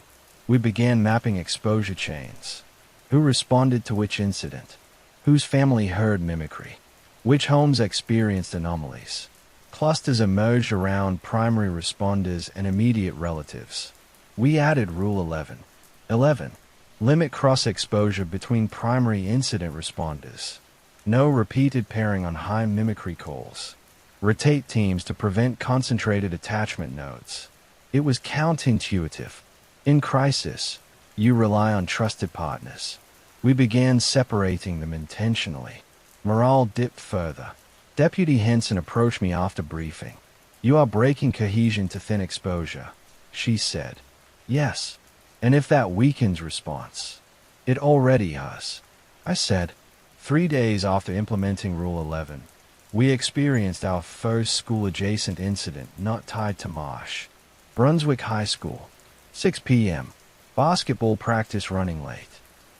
We began mapping exposure chains. Who responded to which incident? Whose family heard mimicry? Which homes experienced anomalies? Clusters emerged around primary responders and immediate relatives. We added Rule 11. 11. Limit cross-exposure between primary incident responders. No repeated pairing on high mimicry calls. Rotate teams to prevent concentrated attachment nodes. It was counterintuitive. In crisis, you rely on trusted partners. We began separating them intentionally. Morale dipped further. Deputy Henson approached me after briefing. "You are breaking cohesion to thin exposure," she said. "Yes. And if that weakens response?" "It already has," I said. 3 days after implementing Rule 11, we experienced our first school-adjacent incident not tied to marsh. Brunswick High School. 6 p.m. Basketball practice running late.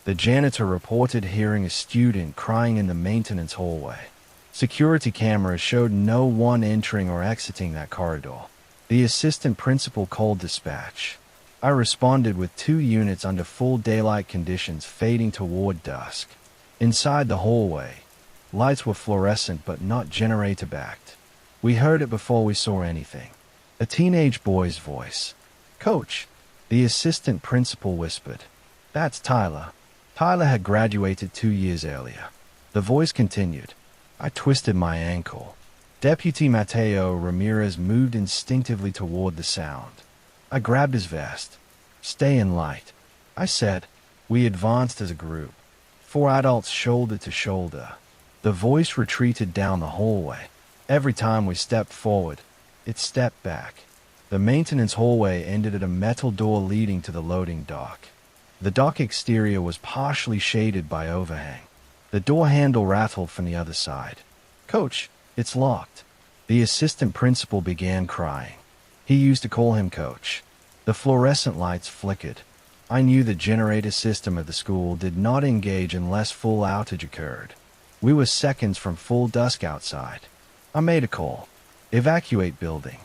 The janitor reported hearing a student crying in the maintenance hallway. Security cameras showed no one entering or exiting that corridor. The assistant principal called dispatch. I responded with 2 units under full daylight conditions fading toward dusk. Inside the hallway, lights were fluorescent but not generator-backed. We heard it before we saw anything. A teenage boy's voice. "Coach," the assistant principal whispered. "That's Tyler." Tyler had graduated 2 years earlier. The voice continued. I twisted my ankle. Deputy Mateo Ramirez moved instinctively toward the sound. I grabbed his vest. "Stay in light," I said. We advanced as a group. 4 adults shoulder to shoulder. The voice retreated down the hallway. Every time we stepped forward, it stepped back. The maintenance hallway ended at a metal door leading to the loading dock. The dock exterior was partially shaded by overhang. The door handle rattled from the other side. "Coach, it's locked." The assistant principal began crying. He used to call him Coach. The fluorescent lights flickered. I knew the generator system at the school did not engage unless full outage occurred. We were seconds from full dusk outside. I made a call. Evacuate building.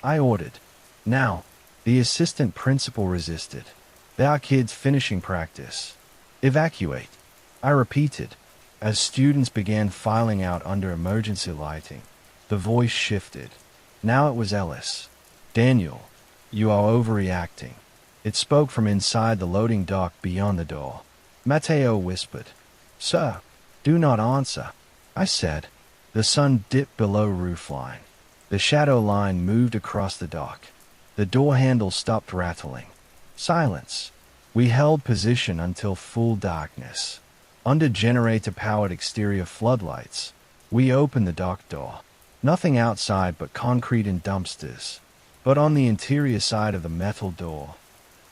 I ordered. Now, the assistant principal resisted. There are kids finishing practice. Evacuate. I repeated. As students began filing out under emergency lighting, the voice shifted. Now it was Ellis. Daniel, you are overreacting. It spoke from inside the loading dock beyond the door. Matteo whispered. Sir, do not answer. I said. The sun dipped below roofline. The shadow line moved across the dock. The door handle stopped rattling. Silence. We held position until full darkness. Under generator-powered exterior floodlights, we opened the dock door. Nothing outside but concrete and dumpsters. But on the interior side of the metal door,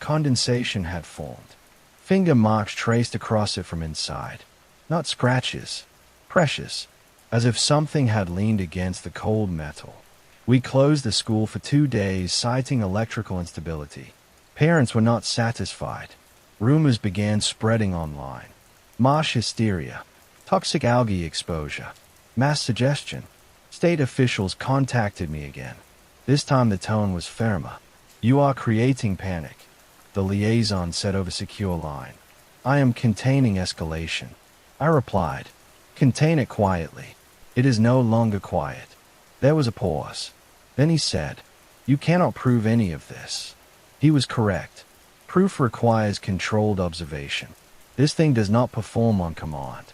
condensation had formed. Finger marks traced across it from inside. Not scratches. Precious. As if something had leaned against the cold metal. We closed the school for 2 days, citing electrical instability. Parents were not satisfied. Rumors began spreading online. Marsh hysteria. Toxic algae exposure. Mass suggestion. State officials contacted me again. This time the tone was firmer. You are creating panic, the liaison said over secure line. I am containing escalation. I replied. Contain it quietly. It is no longer quiet. There was a pause. Then he said, you cannot prove any of this. He was correct. Proof requires controlled observation. This thing does not perform on command.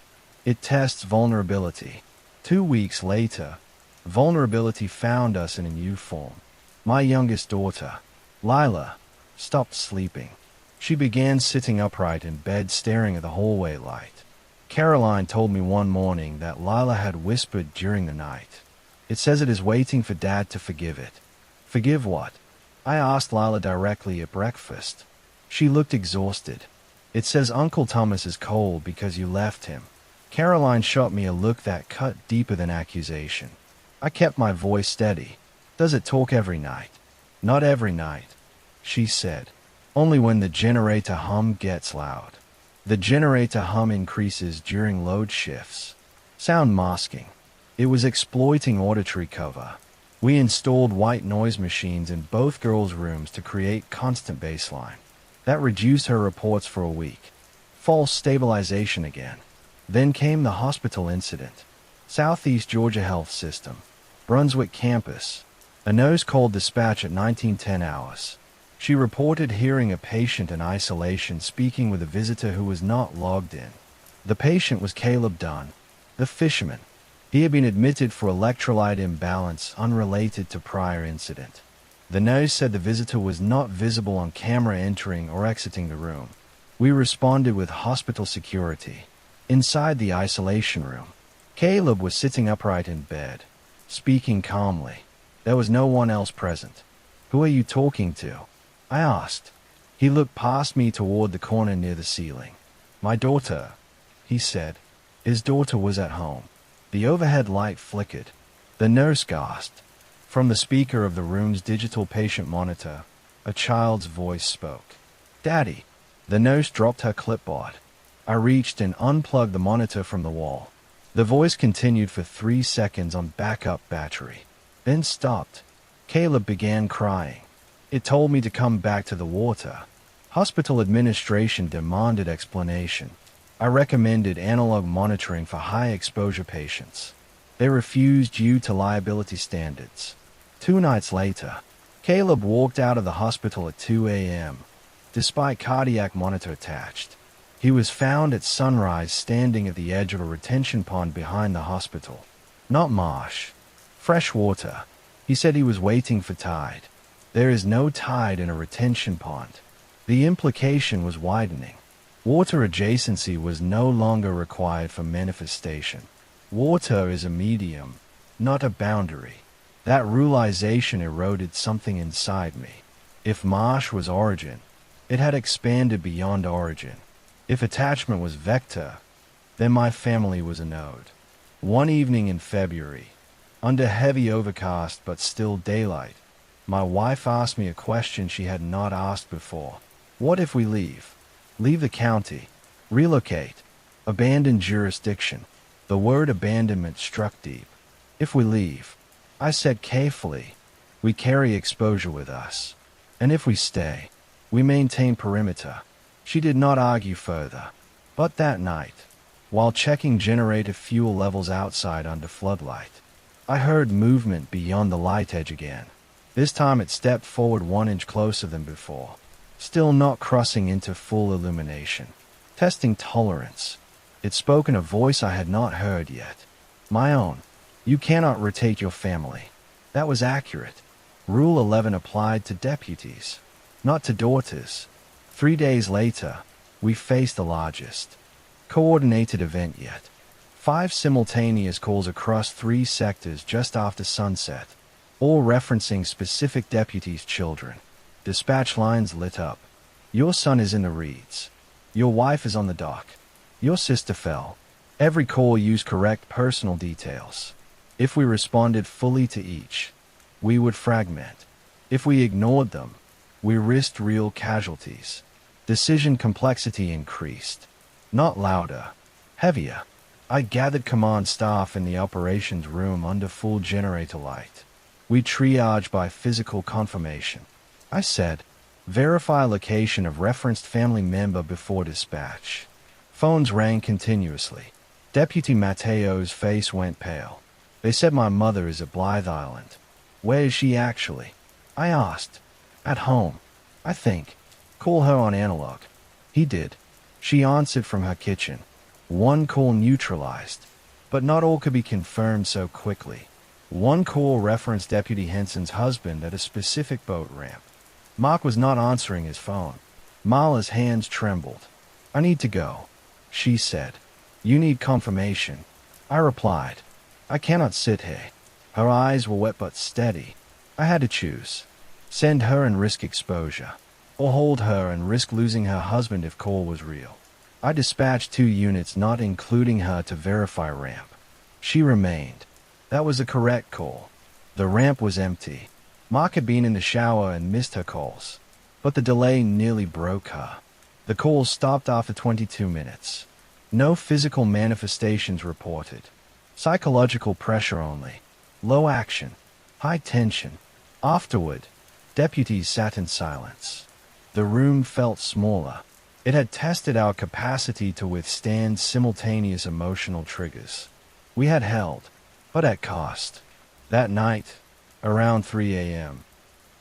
It tests vulnerability. 2 weeks later, vulnerability found us in a new form. My youngest daughter, Lila, stopped sleeping. She began sitting upright in bed staring at the hallway light. Caroline told me one morning that Lila had whispered during the night. It says it is waiting for Dad to forgive it. Forgive what? I asked Lila directly at breakfast. She looked exhausted. It says Uncle Thomas is cold because you left him. Caroline shot me a look that cut deeper than accusation. I kept my voice steady. Does it talk every night? Not every night, she said. Only when the generator hum gets loud. The generator hum increases during load shifts. Sound masking. It was exploiting auditory cover. We installed white noise machines in both girls' rooms to create constant baseline. That reduced her reports for a week. False stabilization again. Then came the hospital incident. Southeast Georgia Health System. Brunswick campus. A nurse called dispatch at 1910 hours. She reported hearing a patient in isolation speaking with a visitor who was not logged in. The patient was Caleb Dunn, the fisherman. He had been admitted for electrolyte imbalance unrelated to prior incident. The nurse said the visitor was not visible on camera entering or exiting the room. We responded with hospital security. Inside the isolation room, Caleb was sitting upright in bed, speaking calmly. There was no one else present. Who are you talking to? I asked. He looked past me toward the corner near the ceiling. My daughter, he said. His daughter was at home. The overhead light flickered. The nurse gasped. From the speaker of the room's digital patient monitor, a child's voice spoke. Daddy. The nurse dropped her clipboard. I reached and unplugged the monitor from the wall. The voice continued for 3 seconds on backup battery, then stopped. Caleb began crying. It told me to come back to the water. Hospital administration demanded explanation. I recommended analog monitoring for high-exposure patients. They refused due to liability standards. 2 nights later, Caleb walked out of the hospital at 2 a.m. Despite cardiac monitor attached, he was found at sunrise standing at the edge of a retention pond behind the hospital. Not marsh. Fresh water. He said he was waiting for tide. There is no tide in a retention pond. The implication was widening. Water adjacency was no longer required for manifestation. Water is a medium, not a boundary. That realization eroded something inside me. If marsh was origin, it had expanded beyond origin. If attachment was vector, then my family was a node. One evening in February, under heavy overcast but still daylight, my wife asked me a question she had not asked before. What if we leave? Leave the county. Relocate. Abandon jurisdiction. The word abandonment struck deep. If we leave, I said carefully, we carry exposure with us. And if we stay, we maintain perimeter. She did not argue further. But that night, while checking generator fuel levels outside under floodlight, I heard movement beyond the light edge again. This time it stepped forward 1 inch closer than before, still not crossing into full illumination. Testing tolerance. It spoke in a voice I had not heard yet. My own. You cannot rotate your family. That was accurate. Rule 11 applied to deputies, not to daughters. 3 days later, we faced the largest coordinated event yet. 5 simultaneous calls across 3 sectors just after sunset, all referencing specific deputies' children. Dispatch lines lit up. Your son is in the reeds. Your wife is on the dock. Your sister fell. Every call used correct personal details. If we responded fully to each, we would fragment. If we ignored them, we risked real casualties. Decision complexity increased. Not louder, heavier. I gathered command staff in the operations room under full generator light. We triaged by physical confirmation. I said, verify location of referenced family member before dispatch. Phones rang continuously. Deputy Mateo's face went pale. They said my mother is at Blythe Island. Where is she actually? I asked. At home, I think. Call her on analog. He did. She answered from her kitchen. 1 call neutralized. But not all could be confirmed so quickly. 1 call referenced Deputy Henson's husband at a specific boat ramp. Mark was not answering his phone. Marla's hands trembled. I need to go, she said. You need confirmation. I replied. I cannot sit here. Her eyes were wet but steady. I had to choose. Send her and risk exposure, or hold her and risk losing her husband if call was real. I dispatched 2 units, not including her, to verify ramp. She remained. That was the correct call. The ramp was empty. Mark had been in the shower and missed her calls, but the delay nearly broke her. The calls stopped after 22 minutes. No physical manifestations reported. Psychological pressure only. Low action. High tension. Afterward, deputies sat in silence. The room felt smaller. It had tested our capacity to withstand simultaneous emotional triggers. We had held, but at cost. That night, around 3 a.m.,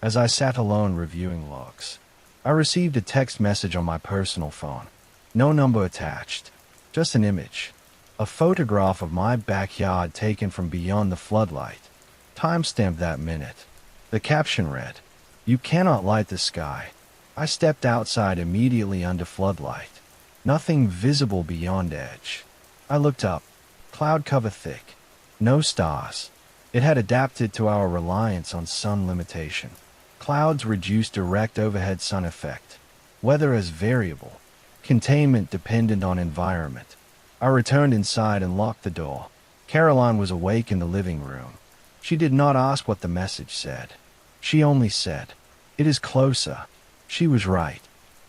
as I sat alone reviewing logs, I received a text message on my personal phone. No number attached, just an image. A photograph of my backyard taken from beyond the floodlight. Timestamped that minute. The caption read, "You cannot light the sky." I stepped outside immediately under floodlight. Nothing visible beyond edge. I looked up. Cloud cover thick. No stars. It had adapted to our reliance on sun limitation. Clouds reduced direct overhead sun effect. Weather as variable. Containment dependent on environment. I returned inside and locked the door. Caroline was awake in the living room. She did not ask what the message said. She only said, "It is closer." She was right,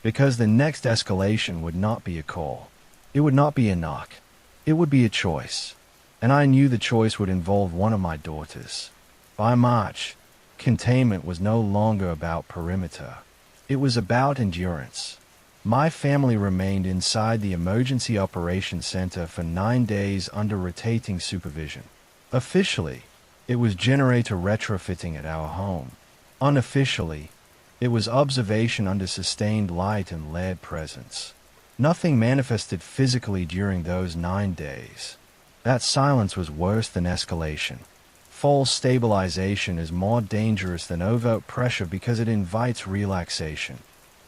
because the next escalation would not be a call. It would not be a knock. It would be a choice. And I knew the choice would involve one of my daughters. By March, containment was no longer about perimeter. It was about endurance. My family remained inside the Emergency Operations Center for 9 days under rotating supervision. Officially, it was generator retrofitting at our home. Unofficially, it was observation under sustained light and lead presence. Nothing manifested physically during those 9 days. That silence was worse than escalation. False stabilization is more dangerous than overt pressure because it invites relaxation.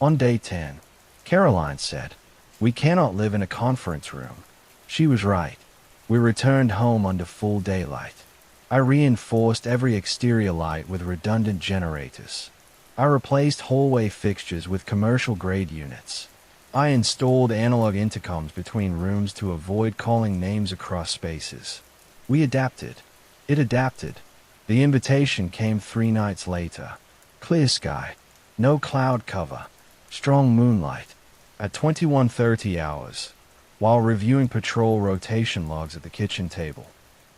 On day 10, Caroline said, "We cannot live in a conference room." She was right. We returned home under full daylight. I reinforced every exterior light with redundant generators. I replaced hallway fixtures with commercial-grade units. I installed analog intercoms between rooms to avoid calling names across spaces. We adapted. It adapted. The invitation came 3 nights later. Clear sky. No cloud cover. Strong moonlight. At 21:30 hours, while reviewing patrol rotation logs at the kitchen table,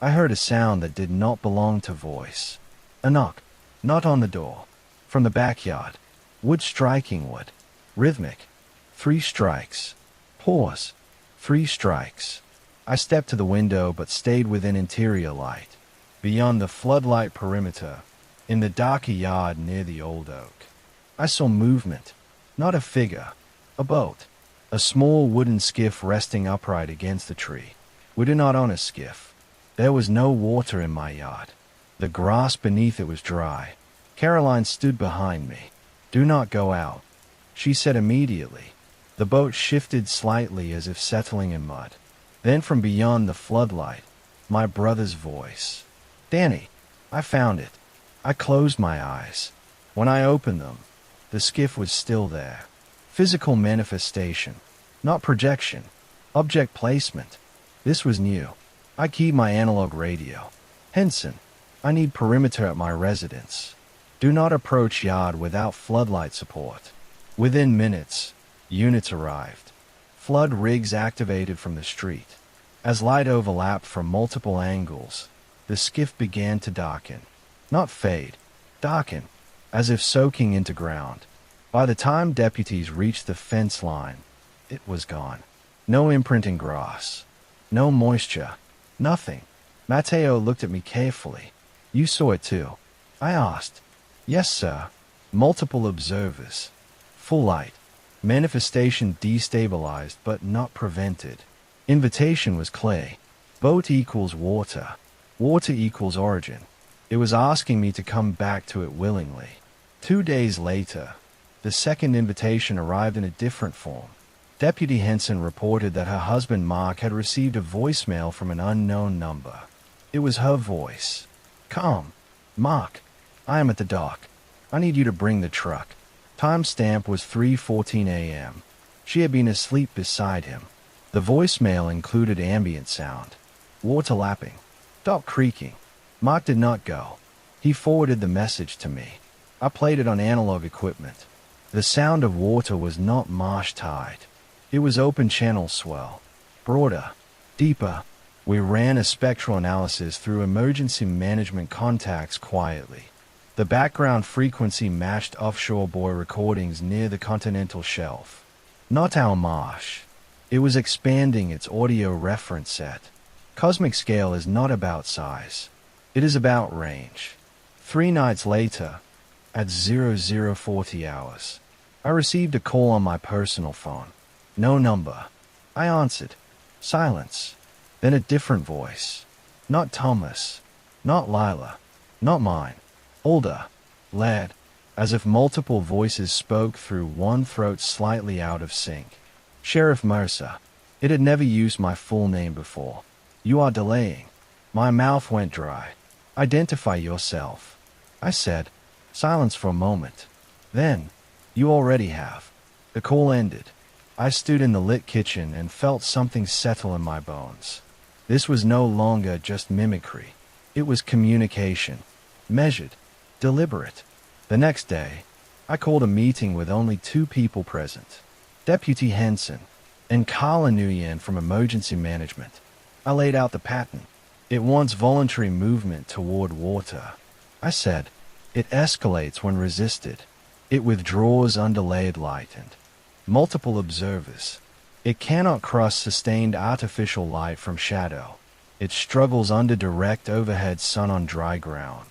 I heard a sound that did not belong to voice. A knock. Not on the door. From the backyard. Wood striking wood. Rhythmic. 3 strikes. Pause. 3 strikes. I stepped to the window but stayed within interior light. Beyond the floodlight perimeter, in the darker yard near the old oak, I saw movement. Not a figure. A boat. A small wooden skiff resting upright against the tree. We do not own a skiff. There was no water in my yard. The grass beneath it was dry. Caroline stood behind me. "Do not go out," she said immediately. The boat shifted slightly as if settling in mud. Then from beyond the floodlight, my brother's voice. "Danny, I found it." I closed my eyes. When I opened them, the skiff was still there. Physical manifestation, not projection. Object placement. This was new. I keyed my analog radio. "Henson, I need perimeter at my residence. Do not approach yard without floodlight support." Within minutes, units arrived. Flood rigs activated from the street. As light overlapped from multiple angles, the skiff began to darken. Not fade, darken, as if soaking into ground. By the time deputies reached the fence line, it was gone. No imprint in grass. No moisture. Nothing. Matteo looked at me carefully. "You saw it too?" I asked. "Yes, sir." Multiple observers. Full light. Manifestation destabilized but not prevented. Invitation was clear. Boat equals water. Water equals origin. It was asking me to come back to it willingly. 2 days later, the second invitation arrived in a different form. Deputy Henson reported that her husband Mark had received a voicemail from an unknown number. It was her voice. "Come. Mark, I am at the dock. I need you to bring the truck." Timestamp was 3:14 a.m. She had been asleep beside him. The voicemail included ambient sound. Water lapping. Dock creaking. Mark did not go. He forwarded the message to me. I played it on analog equipment. The sound of water was not marsh tide. It was open channel swell. Broader. Deeper. We ran a spectral analysis through emergency management contacts quietly. The background frequency matched offshore buoy recordings near the continental shelf. Not our marsh. It was expanding its audio reference set. Cosmic scale is not about size. It is about range. 3 nights later, at 0040 hours, I received a call on my personal phone. No number. I answered. Silence. Then a different voice. Not Thomas. Not Lila. Not mine. Older. Lad. As if multiple voices spoke through one throat slightly out of sync. Sheriff Mercer. It had never used my full name before. "You are delaying." My mouth went dry. "Identify yourself," I said. Silence for a moment. Then, "You already have." The call ended. I stood in the lit kitchen and felt something settle in my bones. This was no longer just mimicry. It was communication. Measured. Deliberate. The next day, I called a meeting with only 2 people present. Deputy Henson and Carla Nguyen from Emergency Management. I laid out the pattern. It wants voluntary movement toward water. I said, it escalates when resisted. It withdraws under layered light and multiple observers. It cannot cross sustained artificial light from shadow. It struggles under direct overhead sun on dry ground.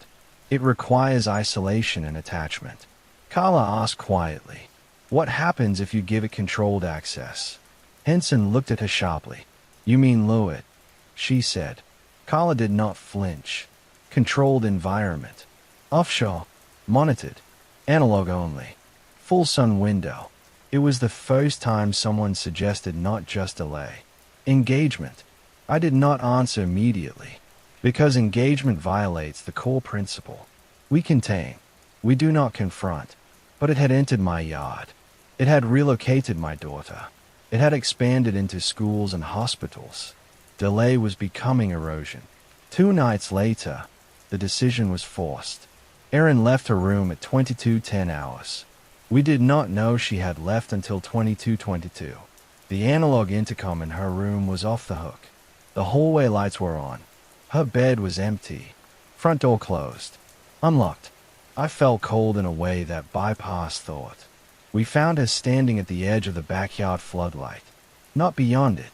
It requires isolation and attachment. Carla asked quietly, "What happens if you give it controlled access?" Henson looked at her sharply. "You mean lure it," she said. Carla did not flinch. Controlled environment. Offshore. Monitored. Analog only. Full sun window. It was the first time someone suggested not just delay. Engagement. I did not answer immediately, because engagement violates the core principle. We contain. We do not confront. But it had entered my yard. It had relocated my daughter. It had expanded into schools and hospitals. Delay was becoming erosion. 2 nights later, the decision was forced. Erin left her room at 22:10 hours. We did not know she had left until 22:22. The analog intercom in her room was off the hook. The hallway lights were on. Her bed was empty. Front door closed. Unlocked. I felt cold in a way that bypassed thought. We found her standing at the edge of the backyard floodlight. Not beyond it.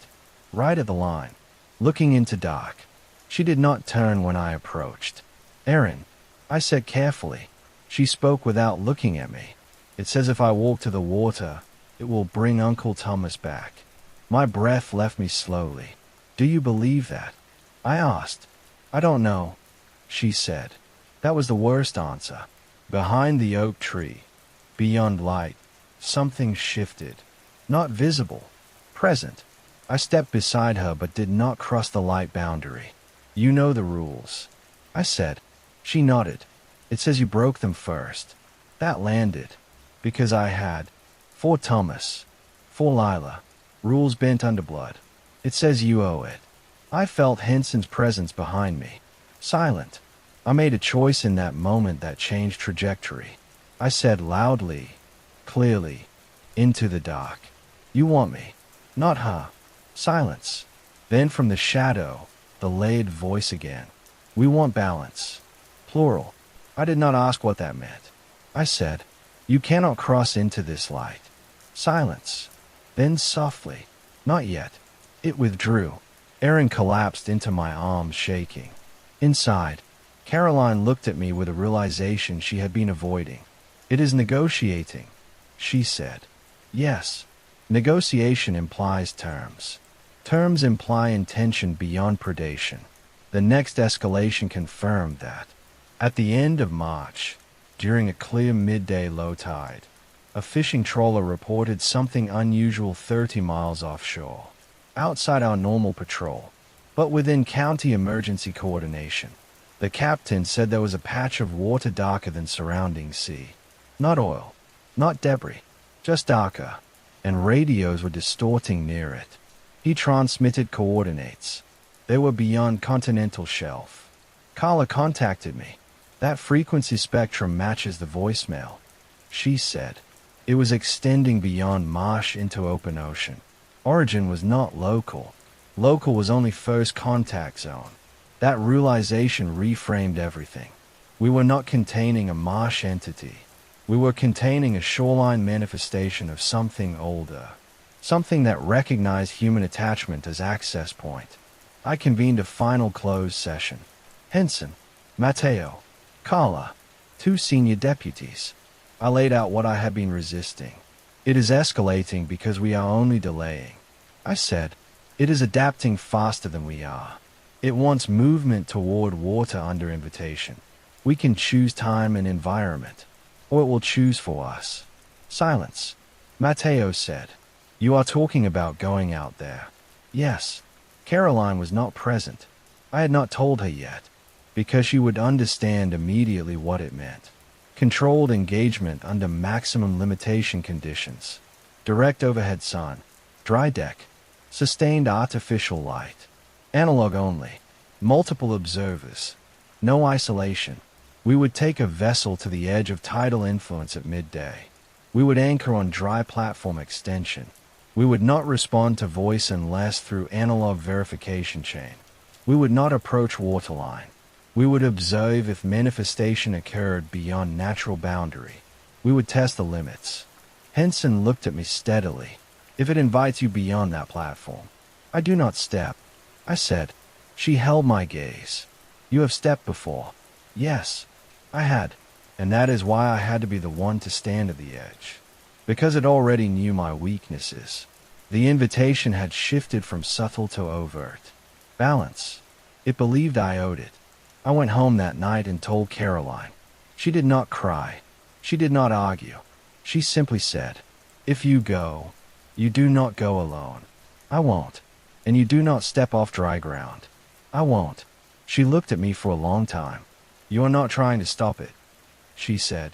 Right at the line. Looking into dark. She did not turn when I approached. "Erin," I said carefully. She spoke without looking at me. "It says if I walk to the water, it will bring Uncle Thomas back." My breath left me slowly. "Do you believe that?" I asked. "I don't know," she said. That was the worst answer. Behind the oak tree, beyond light, something shifted. Not visible. Present. I stepped beside her but did not cross the light boundary. "You know the rules," I said. She nodded. "It says you broke them first." That landed. Because I had. For Thomas. For Lila. Rules bent under blood. "It says you owe it." I felt Henson's presence behind me. Silent. I made a choice in that moment that changed trajectory. I said loudly, clearly, into the dark, "You want me." Not her. Silence. Then from the shadow, the layered voice again. "We want balance." Plural. I did not ask what that meant. I said, "You cannot cross into this light." Silence. Then softly, "Not yet." It withdrew. Erin collapsed into my arms, shaking. Inside, Caroline looked at me with a realization she had been avoiding. "It is negotiating," she said. "Yes. Negotiation implies terms. Terms imply intention beyond predation." The next escalation confirmed that. At the end of March, during a clear midday low tide, a fishing trawler reported something unusual 30 miles offshore, outside our normal patrol, but within county emergency coordination. The captain said there was a patch of water darker than surrounding sea. Not oil, not debris, just darker, and radios were distorting near it. He transmitted coordinates. They were beyond continental shelf. Carla contacted me. "That frequency spectrum matches the voicemail," she said. It was extending beyond marsh into open ocean. Origin was not local. Local was only first contact zone. That realization reframed everything. We were not containing a marsh entity. We were containing a shoreline manifestation of something older. Something that recognized human attachment as access point. I convened a final closed session. Henson, Matteo, Carla, 2 senior deputies. I laid out what I had been resisting. "It is escalating because we are only delaying," I said. "It is adapting faster than we are. It wants movement toward water under invitation. We can choose time and environment, or it will choose for us." Silence. Matteo said, "You are talking about going out there." Yes. Caroline was not present. I had not told her yet, because she would understand immediately what it meant. Controlled engagement under maximum limitation conditions. Direct overhead sun. Dry deck. Sustained artificial light. Analog only. Multiple observers. No isolation. We would take a vessel to the edge of tidal influence at midday. We would anchor on dry platform extension. We would not respond to voice unless through analog verification chain. We would not approach waterline. We would observe if manifestation occurred beyond natural boundary. We would test the limits. Henson looked at me steadily. "If it invites you beyond that platform, I do not step," I said. She held my gaze. "You have stepped before." Yes, I had. And that is why I had to be the one to stand at the edge. Because it already knew my weaknesses. The invitation had shifted from subtle to overt. Balance. It believed I owed it. I went home that night and told Caroline. She did not cry. She did not argue. She simply said, "If you go, you do not go alone." I won't. And you do not step off dry ground. I won't. She looked at me for a long time. "You are not trying to stop it," she said.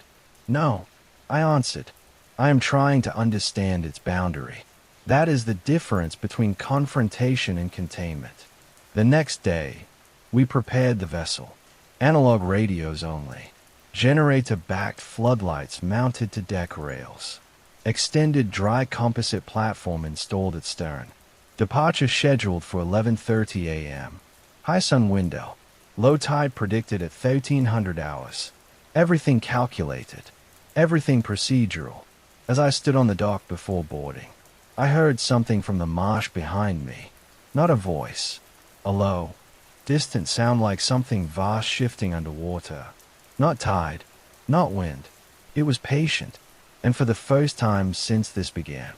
"No," I answered. "I am trying to understand its boundary." That is the difference between confrontation and containment. The next day, we prepared the vessel. Analog radios only. Generator-backed floodlights mounted to deck rails. Extended dry composite platform installed at stern. Departure scheduled for 11:30 a.m. High sun window. Low tide predicted at 1300 hours. Everything calculated. Everything procedural. As I stood on the dock before boarding, I heard something from the marsh behind me. Not a voice. A low, distant sound like something vast shifting underwater. Not tide. Not wind. It was patient. And for the first time since this began,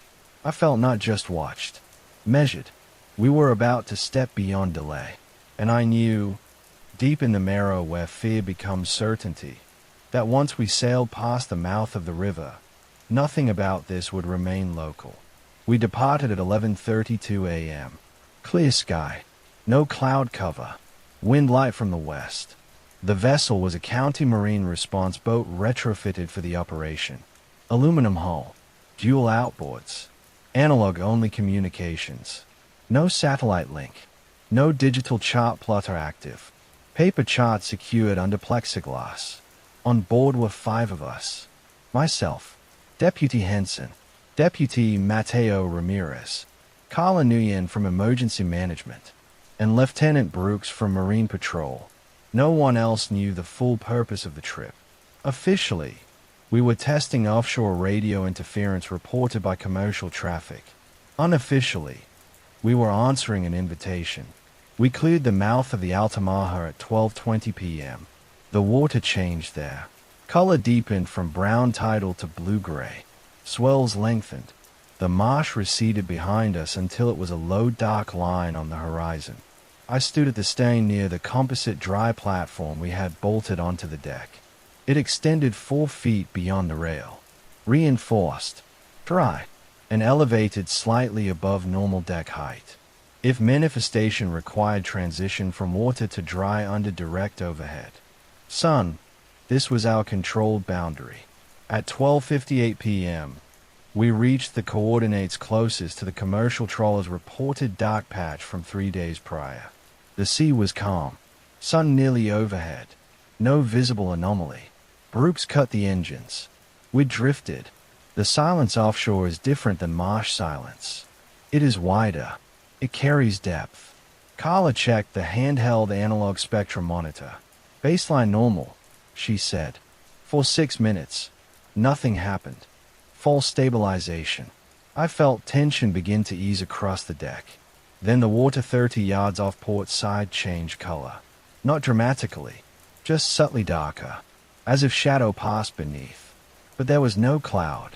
I felt not just watched, measured. We were about to step beyond delay. And I knew, deep in the marrow where fear becomes certainty, that once we sailed past the mouth of the river, nothing about this would remain local. We departed at 11:32 a.m. Clear sky. No cloud cover. Wind light from the west. The vessel was a County Marine response boat retrofitted for the operation. Aluminum hull. Dual outboards. Analog-only communications. No satellite link. No digital chart plotter active. Paper chart secured under plexiglass. On board were 5 of us. Myself, Deputy Henson, Deputy Mateo Ramirez, Carla Nguyen from Emergency Management, and Lieutenant Brooks from Marine Patrol. No one else knew the full purpose of the trip. Officially, we were testing offshore radio interference reported by commercial traffic. Unofficially, we were answering an invitation. We cleared the mouth of the Altamaha at 12:20 p.m. The water changed there. Color deepened from brown tidal to blue-gray. Swells lengthened. The marsh receded behind us until it was a low dark line on the horizon. I stood at the stern near the composite dry platform we had bolted onto the deck. It extended 4 feet beyond the rail. Reinforced, dry, and elevated slightly above normal deck height. If manifestation required transition from water to dry under direct overhead. Sun, this was our controlled boundary. At 12:58 p.m., we reached the coordinates closest to the commercial trawler's reported dark patch from 3 days prior. The sea was calm, sun nearly overhead, no visible anomaly. Brooks cut the engines. We drifted. The silence offshore is different than marsh silence. It is wider. It carries depth. Carla checked the handheld analog spectrum monitor. Baseline normal, she said. For 6 minutes, nothing happened. False stabilization. I felt tension begin to ease across the deck. Then the water 30 yards off port side changed color. Not dramatically, just subtly darker, as if shadow passed beneath. But there was no cloud.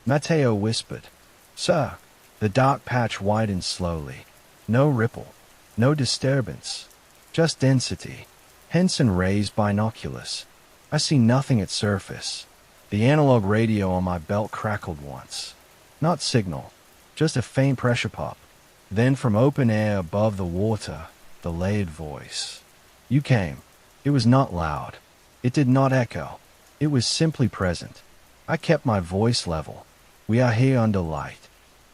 Mateo whispered, "Sir." The dark patch widened slowly. No ripple, no disturbance, just density. Henson raised binoculars. I see nothing at surface. The analog radio on my belt crackled once. Not signal, just a faint pressure pop. Then from open air above the water, the layered voice. "You came." It was not loud. It did not echo. It was simply present. I kept my voice level. "We are here under light."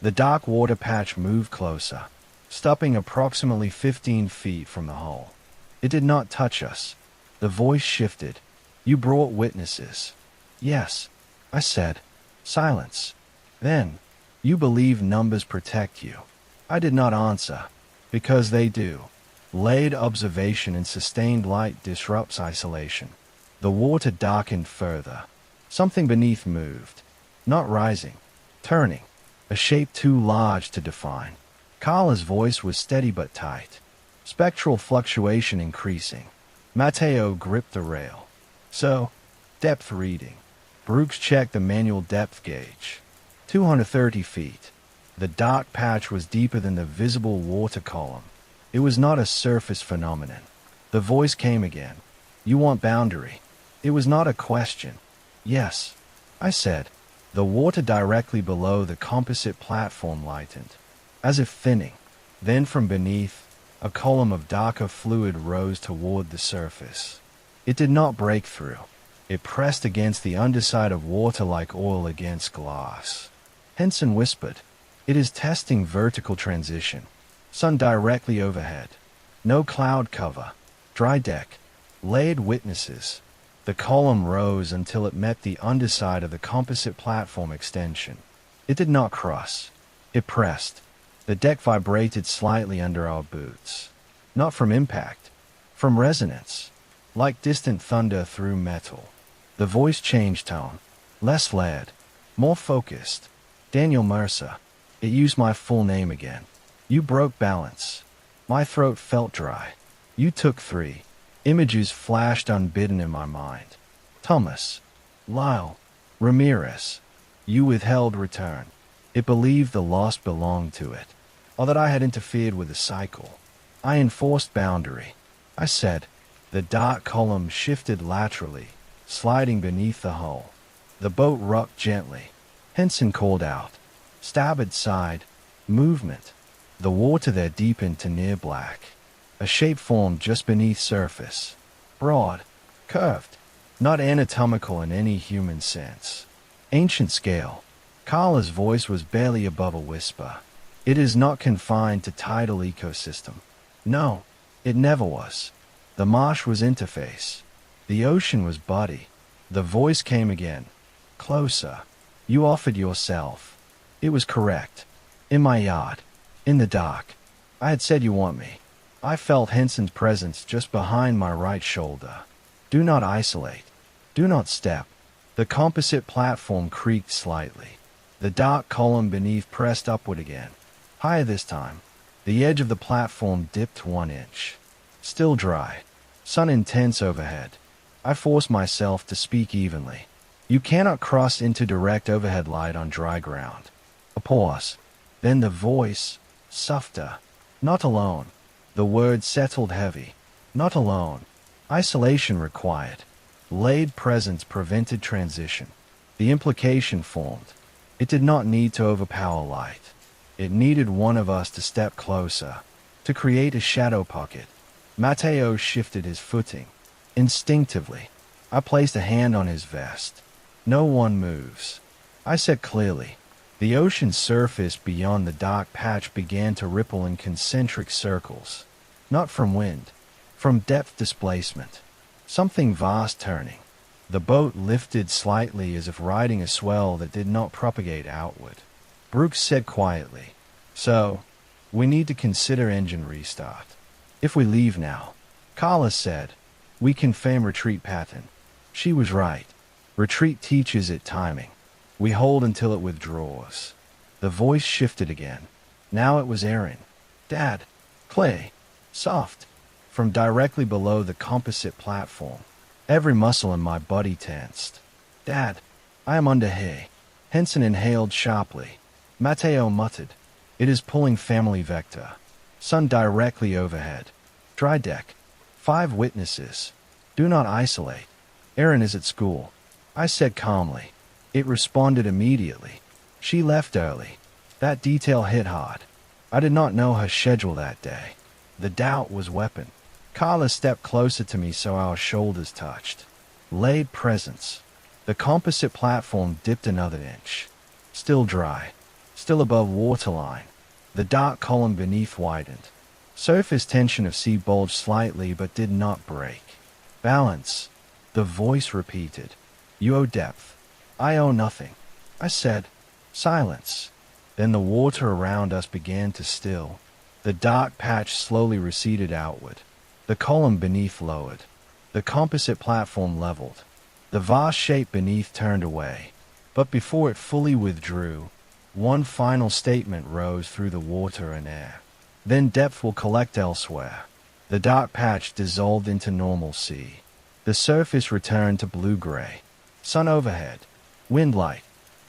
The dark water patch moved closer, stopping approximately 15 feet from the hull. It did not touch us. The voice shifted. "You brought witnesses." "Yes," I said. Silence. Then, "You believe numbers protect you." I did not answer, because they do. Layered observation in sustained light disrupts isolation. The water darkened further. Something beneath moved. Not rising, turning. A shape too large to define. Carla's voice was steady but tight. Spectral fluctuation increasing. Mateo gripped the rail. "So, depth reading." Brooks checked the manual depth gauge. 230 feet. The dark patch was deeper than the visible water column. It was not a surface phenomenon. The voice came again. "You want boundary." It was not a question. "Yes," I said. The water directly below the composite platform lightened, as if thinning. Then from beneath, a column of darker fluid rose toward the surface. It did not break through. It pressed against the underside of water like oil against glass. Henson whispered, "It is testing vertical transition. Sun directly overhead. No cloud cover. Dry deck. Layered witnesses." The column rose until it met the underside of the composite platform extension. It did not cross. It pressed. The deck vibrated slightly under our boots. Not from impact, from resonance, like distant thunder through metal. The voice changed tone, less layered, more focused. Daniel Mercer. It used my full name again. You broke balance. My throat felt dry. You took 3. Images flashed unbidden in my mind. Thomas. Lyle. Ramirez. You withheld return. It believed the lost belonged to it, or that I had interfered with the cycle. I enforced boundary. I said. The dark column shifted laterally, sliding beneath the hull. The boat rocked gently. Henson called out. Starboard side. Movement. The water there deepened to near black. A shape formed just beneath surface. Broad. Curved. Not anatomical in any human sense. Ancient scale. Carla's voice was barely above a whisper. It is not confined to tidal ecosystem. No, it never was. The marsh was interface. The ocean was body. The voice came again. Closer. You offered yourself. It was correct. In my yard. In the dark. I had said you want me. I felt Henson's presence just behind my right shoulder. Do not isolate. Do not step. The composite platform creaked slightly. The dark column beneath pressed upward again. Higher this time. The edge of the platform dipped 1 inch. Still dry. Sun intense overhead. I forced myself to speak evenly. You cannot cross into direct overhead light on dry ground. A pause. Then the voice, softer. Not alone. The words settled heavy. Not alone. Isolation required. Laid presence prevented transition. The implication formed. It did not need to overpower light. It needed one of us to step closer, to create a shadow pocket. Mateo shifted his footing. Instinctively, I placed a hand on his vest. No one moves. I said clearly. The ocean's surface beyond the dark patch began to ripple in concentric circles. Not from wind, from depth displacement. Something vast turning. The boat lifted slightly as if riding a swell that did not propagate outward. Brooks said quietly, So, we need to consider engine restart. If we leave now, Carla said, we confirm retreat pattern. She was right. Retreat teaches it timing. We hold until it withdraws. The voice shifted again. Now it was Aaron. Dad. Clay. Soft. From directly below the composite platform. Every muscle in my body tensed. Dad. I am under hay. Henson inhaled sharply. Mateo muttered. It is pulling family vector. Sun directly overhead. Dry deck. 5 witnesses. Do not isolate. Erin is at school. I said calmly. It responded immediately. She left early. That detail hit hard. I did not know her schedule that day. The doubt was weapon. Carla stepped closer to me so our shoulders touched. Laid presence. The composite platform dipped another inch. Still dry. Still above waterline. The dark column beneath widened. Surface tension of sea bulged slightly but did not break. Balance. The voice repeated. You owe depth. I owe nothing. I said. Silence. Then the water around us began to still. The dark patch slowly receded outward. The column beneath lowered. The composite platform leveled. The vast shape beneath turned away. But before it fully withdrew, one final statement rose through the water and air. Then depth will collect elsewhere. The dark patch dissolved into normal sea. The surface returned to blue-gray. Sun overhead. Wind light.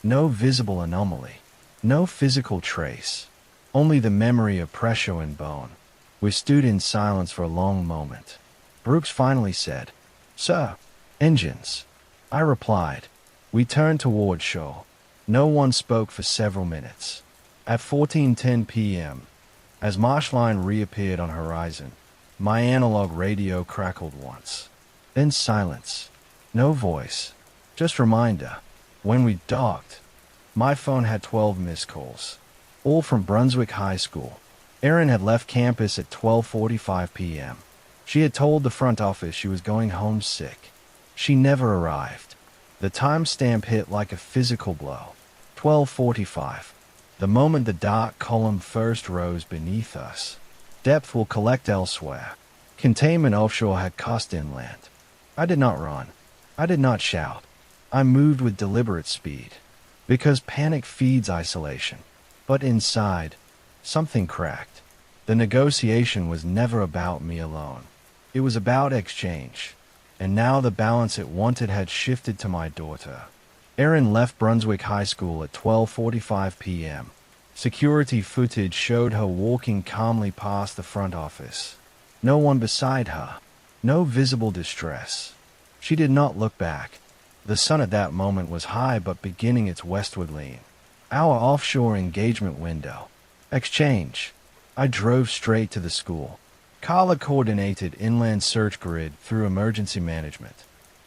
No visible anomaly. No physical trace. Only the memory of pressure and bone. We stood in silence for a long moment. Brooks finally said, Sir, engines. I replied. We turned toward shore. No one spoke for several minutes. At 14:10 p.m., as marshland reappeared on horizon, my analog radio crackled once. Then silence. No voice. Just reminder. When we docked, my phone had 12 missed calls. All from Brunswick High School. Erin had left campus at 12:45 p.m. She had told the front office she was going home sick. She never arrived. The timestamp hit like a physical blow. 12:45. The moment the dark column first rose beneath us. Depth will collect elsewhere. Containment offshore had cost inland. I did not run. I did not shout. I moved with deliberate speed. Because panic feeds isolation. But inside, something cracked. The negotiation was never about me alone. It was about exchange. And now the balance it wanted had shifted to my daughter. Erin left Brunswick High School at 12:45 p.m. Security footage showed her walking calmly past the front office. No one beside her. No visible distress. She did not look back. The sun at that moment was high but beginning its westward lean. Our offshore engagement window. Exchange. I drove straight to the school. Carla coordinated inland search grid through emergency management.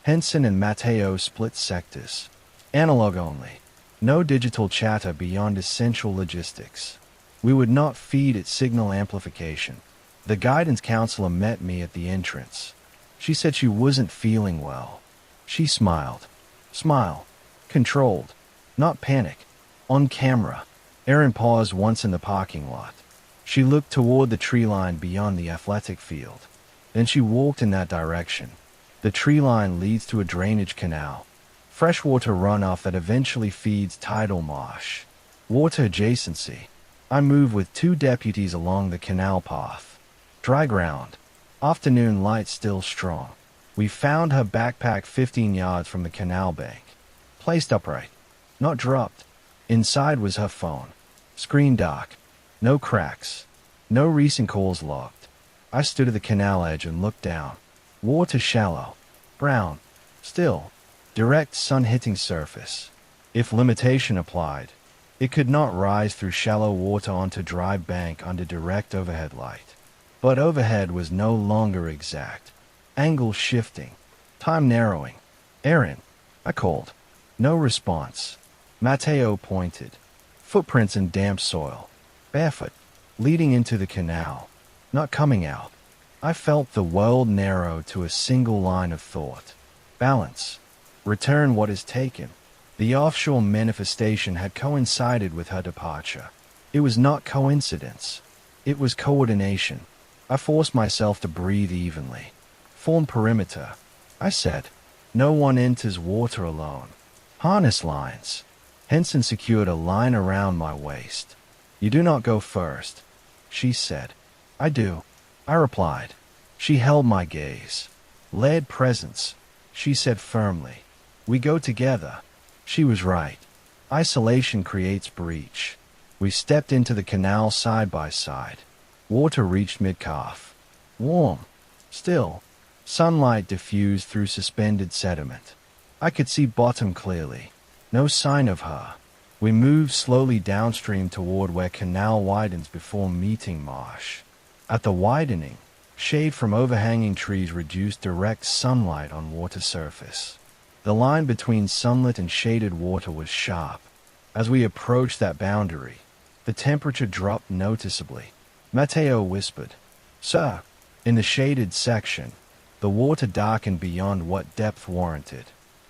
Henson and Matteo split sectors. Analog only. No digital chatter beyond essential logistics. We would not feed it signal amplification. The guidance counselor met me at the entrance. She said she wasn't feeling well. She smiled. Smile. Controlled. Not panic. On camera. Erin paused once in the parking lot. She looked toward the tree line beyond the athletic field. Then she walked in that direction. The tree line leads to a drainage canal. Freshwater runoff that eventually feeds tidal marsh. Water adjacency. I moved with 2 deputies along the canal path. Dry ground. Afternoon light still strong. We found her backpack 15 yards from the canal bank. Placed upright. Not dropped. Inside was her phone. Screen dark. No cracks. No recent calls logged. I stood at the canal edge and looked down. Water shallow. Brown. Still. Direct sun hitting surface. If limitation applied, it could not rise through shallow water onto dry bank under direct overhead light. But overhead was no longer exact. Angle shifting. Time narrowing. Erin. I called. No response. Matteo pointed. Footprints in damp soil. Barefoot. Leading into the canal. Not coming out. I felt the world narrow to a single line of thought. Balance. Return what is taken. The offshore manifestation had coincided with her departure. It was not coincidence. It was coordination. I forced myself to breathe evenly. Form perimeter. I said. No one enters water alone. Harness lines. Henson secured a line around my waist. You do not go first, she said. I do, I replied. She held my gaze. Layered presence, she said firmly. We go together. She was right. Isolation creates breach. We stepped into the canal side by side. Water reached mid-calf. Warm. Still. Sunlight diffused through suspended sediment. I could see bottom clearly. No sign of her. We moved slowly downstream toward where canal widens before meeting marsh. At the widening, shade from overhanging trees reduced direct sunlight on water surface. The line between sunlit and shaded water was sharp. As we approached that boundary, the temperature dropped noticeably. Matteo whispered, "Sir." In the shaded section, the water darkened beyond what depth warranted.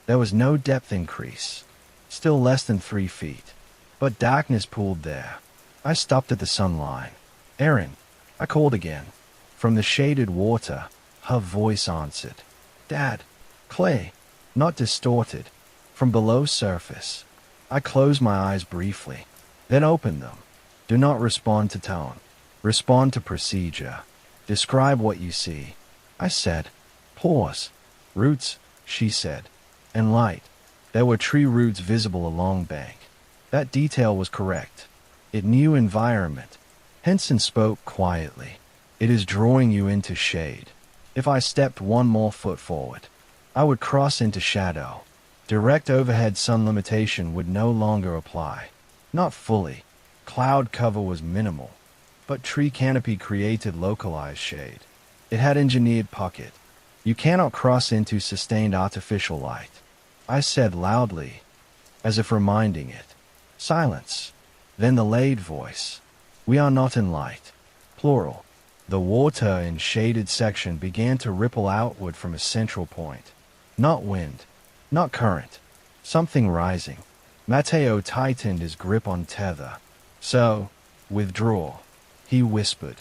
There was no depth increase. Still less than 3 feet. But darkness pooled there. I stopped at the sunline. "Erin," I called again. From the shaded water, her voice answered. "Dad." Clay. Not distorted. From below surface. I closed my eyes briefly. Then opened them. Do not respond to tone. Respond to procedure. Describe what you see. I said. Pause. Roots, she said. And light. There were tree roots visible along bank. That detail was correct. It knew environment. Henson spoke quietly. It is drawing you into shade. If I stepped one more foot forward, I would cross into shadow. Direct overhead sun limitation would no longer apply. Not fully. Cloud cover was minimal. But tree canopy created localized shade. It had engineered pocket. You cannot cross into sustained artificial light. I said loudly, as if reminding it. Silence. Then the laid voice. We are not in light. Plural. The water in shaded section began to ripple outward from a central point. Not wind. Not current. Something rising. Matteo tightened his grip on tether. So, withdraw, he whispered.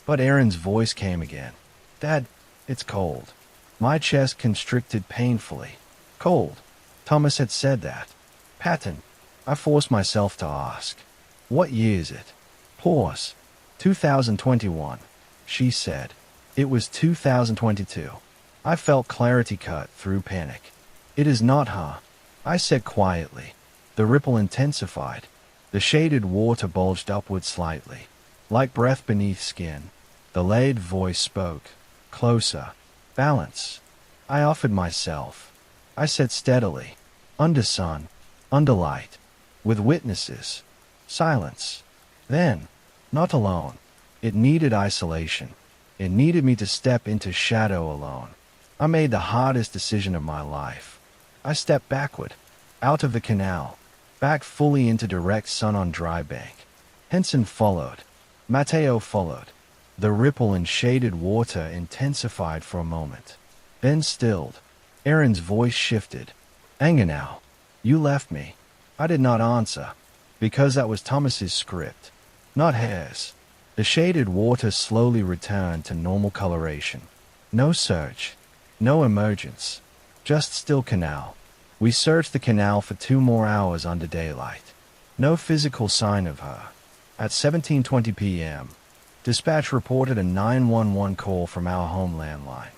But Aaron's voice came again. Dad, it's cold. My chest constricted painfully. Cold. Thomas had said that. Patton. I forced myself to ask. What year is it? Pause. 2021, she said. It was 2022. I felt clarity cut through panic. It is not her, I said quietly. The ripple intensified. The shaded water bulged upward slightly. Like breath beneath skin. The laid voice spoke. Closer. Balance. I offered myself. I said steadily. Under sun. Under light. With witnesses. Silence. Then, not alone. It needed isolation. It needed me to step into shadow alone. I made the hardest decision of my life. I stepped backward. Out of the canal. Back fully into direct sun on dry bank. Henson followed. Matteo followed. The ripple in shaded water intensified for a moment. Then stilled. Aaron's voice shifted. Anger now. You left me. I did not answer. Because that was Thomas's script. Not hers. The shaded water slowly returned to normal coloration. No surge. No emergence. Just still canal. We searched the canal for 2 more hours under daylight. No physical sign of her. At 17:20 p.m., dispatch reported a 911 call from our home landline.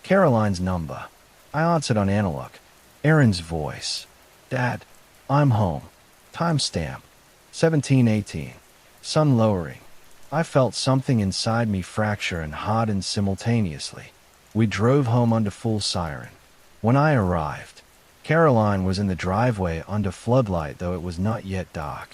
Caroline's number. I answered on analog. Aaron's voice. Dad, I'm home. Timestamp. 17:18. Sun lowering. I felt something inside me fracture and harden simultaneously. We drove home under full siren. When I arrived, Caroline was in the driveway under floodlight, though it was not yet dark.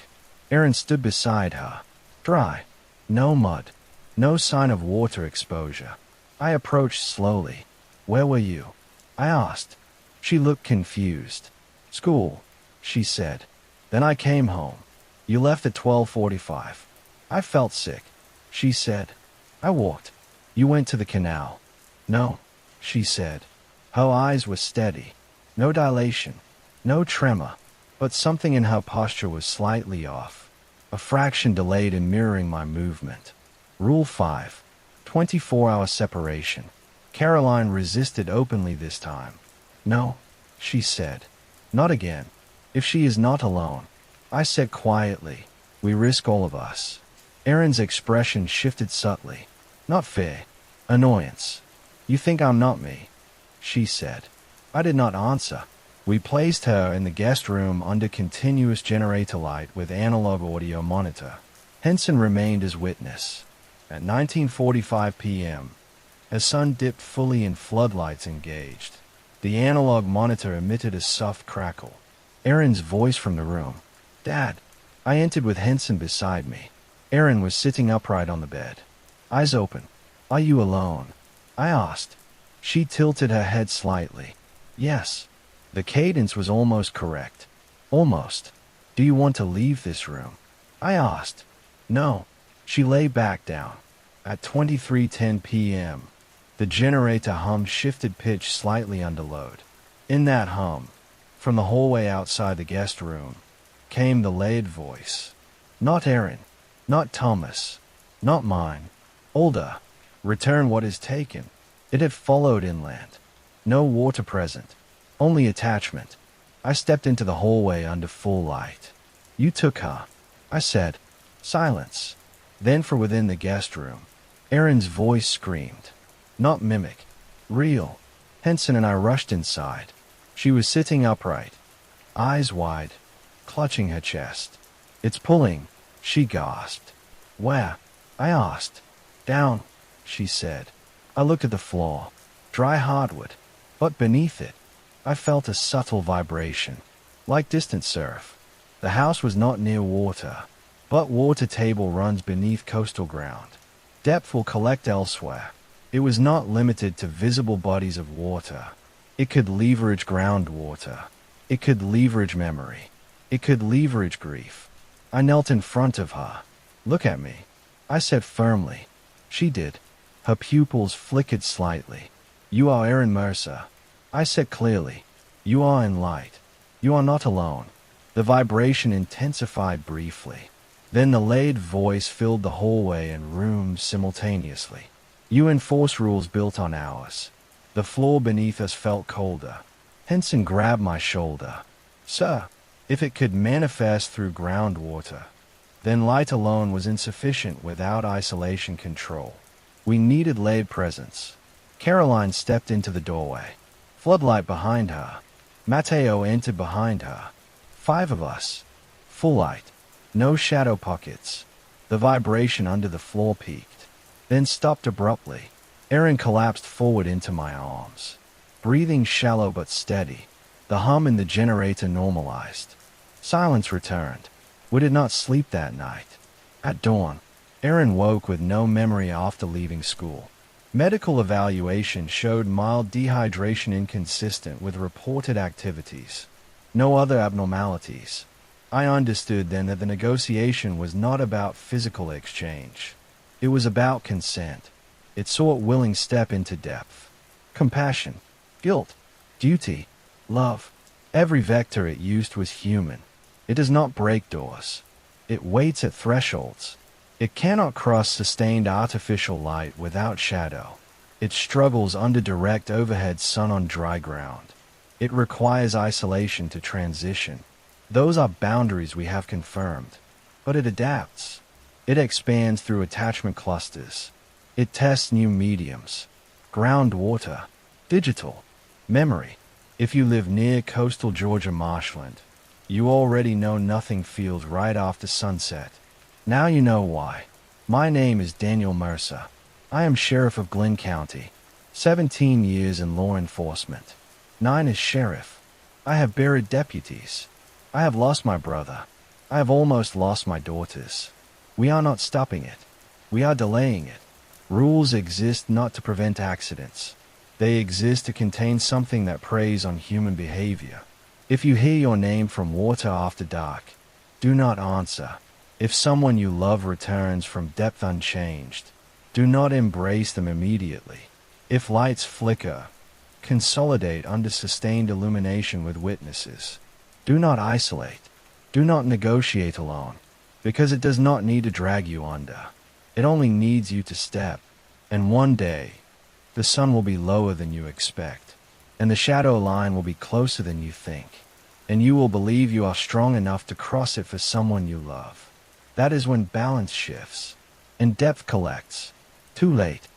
Aaron stood beside her. Dry. No mud. No sign of water exposure. I approached slowly. Where were you? I asked. She looked confused. School, she said. Then I came home. You left at 12:45. I felt sick, she said. I walked. You went to the canal. No, she said. Her eyes were steady. No dilation. No tremor. But something in her posture was slightly off. A fraction delayed in mirroring my movement. Rule 5. 24-hour separation. Caroline resisted openly this time. No, she said. Not again. If she is not alone. I said quietly. We risk all of us. Aaron's expression shifted subtly. Not fair. Annoyance. You think I'm not me? She said. I did not answer. We placed her in the guest room under continuous generator light with analog audio monitor. Henson remained as witness. At 19:45 p.m., as sun dipped fully in floodlights engaged, the analog monitor emitted a soft crackle. Aaron's voice from the room. Dad. I entered with Henson beside me. Aaron was sitting upright on the bed. Eyes open. Are you alone? I asked. She tilted her head slightly. Yes. The cadence was almost correct. Almost. Do you want to leave this room? I asked. No. She lay back down. At 23:10 p.m., the generator hum shifted pitch slightly under load. In that hum, from the hallway outside the guest room, came the laid voice. Not Aaron. Not Thomas. Not mine. Older. Return what is taken. It had followed inland. No water present. Only attachment. I stepped into the hallway under full light. You took her, I said. Silence. Then from within the guest room, Aaron's voice screamed. Not mimic. Real. Henson and I rushed inside. She was sitting upright. Eyes wide. Clutching her chest. It's pulling, she gasped. Where? I asked. Down, she said. I looked at the floor. Dry hardwood. But beneath it, I felt a subtle vibration. Like distant surf. The house was not near water. But water table runs beneath coastal ground. Depth will collect elsewhere. It was not limited to visible bodies of water. It could leverage groundwater. It could leverage memory. It could leverage grief. I knelt in front of her. Look at me, I said firmly. She did. Her pupils flickered slightly. You are Aaron Mercer. I said clearly. You are in light. You are not alone. The vibration intensified briefly. Then the laid voice filled the hallway and room simultaneously. You enforce rules built on ours. The floor beneath us felt colder. Henson grabbed my shoulder. Sir, if it could manifest through groundwater, then light alone was insufficient without isolation control. We needed laid presence. Caroline stepped into the doorway. Floodlight behind her. Matteo entered behind her. 5 of us. Full light. No shadow pockets. The vibration under the floor peaked, then stopped abruptly. Aaron collapsed forward into my arms. Breathing shallow but steady. The hum in the generator normalized. Silence returned. We did not sleep that night. At dawn, Aaron woke with no memory after leaving school. Medical evaluation showed mild dehydration inconsistent with reported activities. No other abnormalities. I understood then that the negotiation was not about physical exchange. It was about consent. It sought willing step into depth. Compassion, guilt, duty, love. Every vector it used was human. It does not break doors. It waits at thresholds. It cannot cross sustained artificial light without shadow. It struggles under direct overhead sun on dry ground. It requires isolation to transition. Those are boundaries we have confirmed. But it adapts. It expands through attachment clusters. It tests new mediums. Groundwater, digital, memory. If you live near coastal Georgia marshland, you already know nothing feels right after sunset. Now you know why. My name is Daniel Mercer. I am sheriff of Glenn County. 17 years in law enforcement. 9 as sheriff. I have buried deputies. I have lost my brother. I have almost lost my daughters. We are not stopping it. We are delaying it. Rules exist not to prevent accidents. They exist to contain something that preys on human behavior. If you hear your name from water after dark, do not answer. If someone you love returns from depth unchanged, do not embrace them immediately. If lights flicker, consolidate under sustained illumination with witnesses. Do not isolate. Do not negotiate alone, because it does not need to drag you under. It only needs you to step. And one day, the sun will be lower than you expect, and the shadow line will be closer than you think, and you will believe you are strong enough to cross it for someone you love. That is when balance shifts, and depth collects. Too late.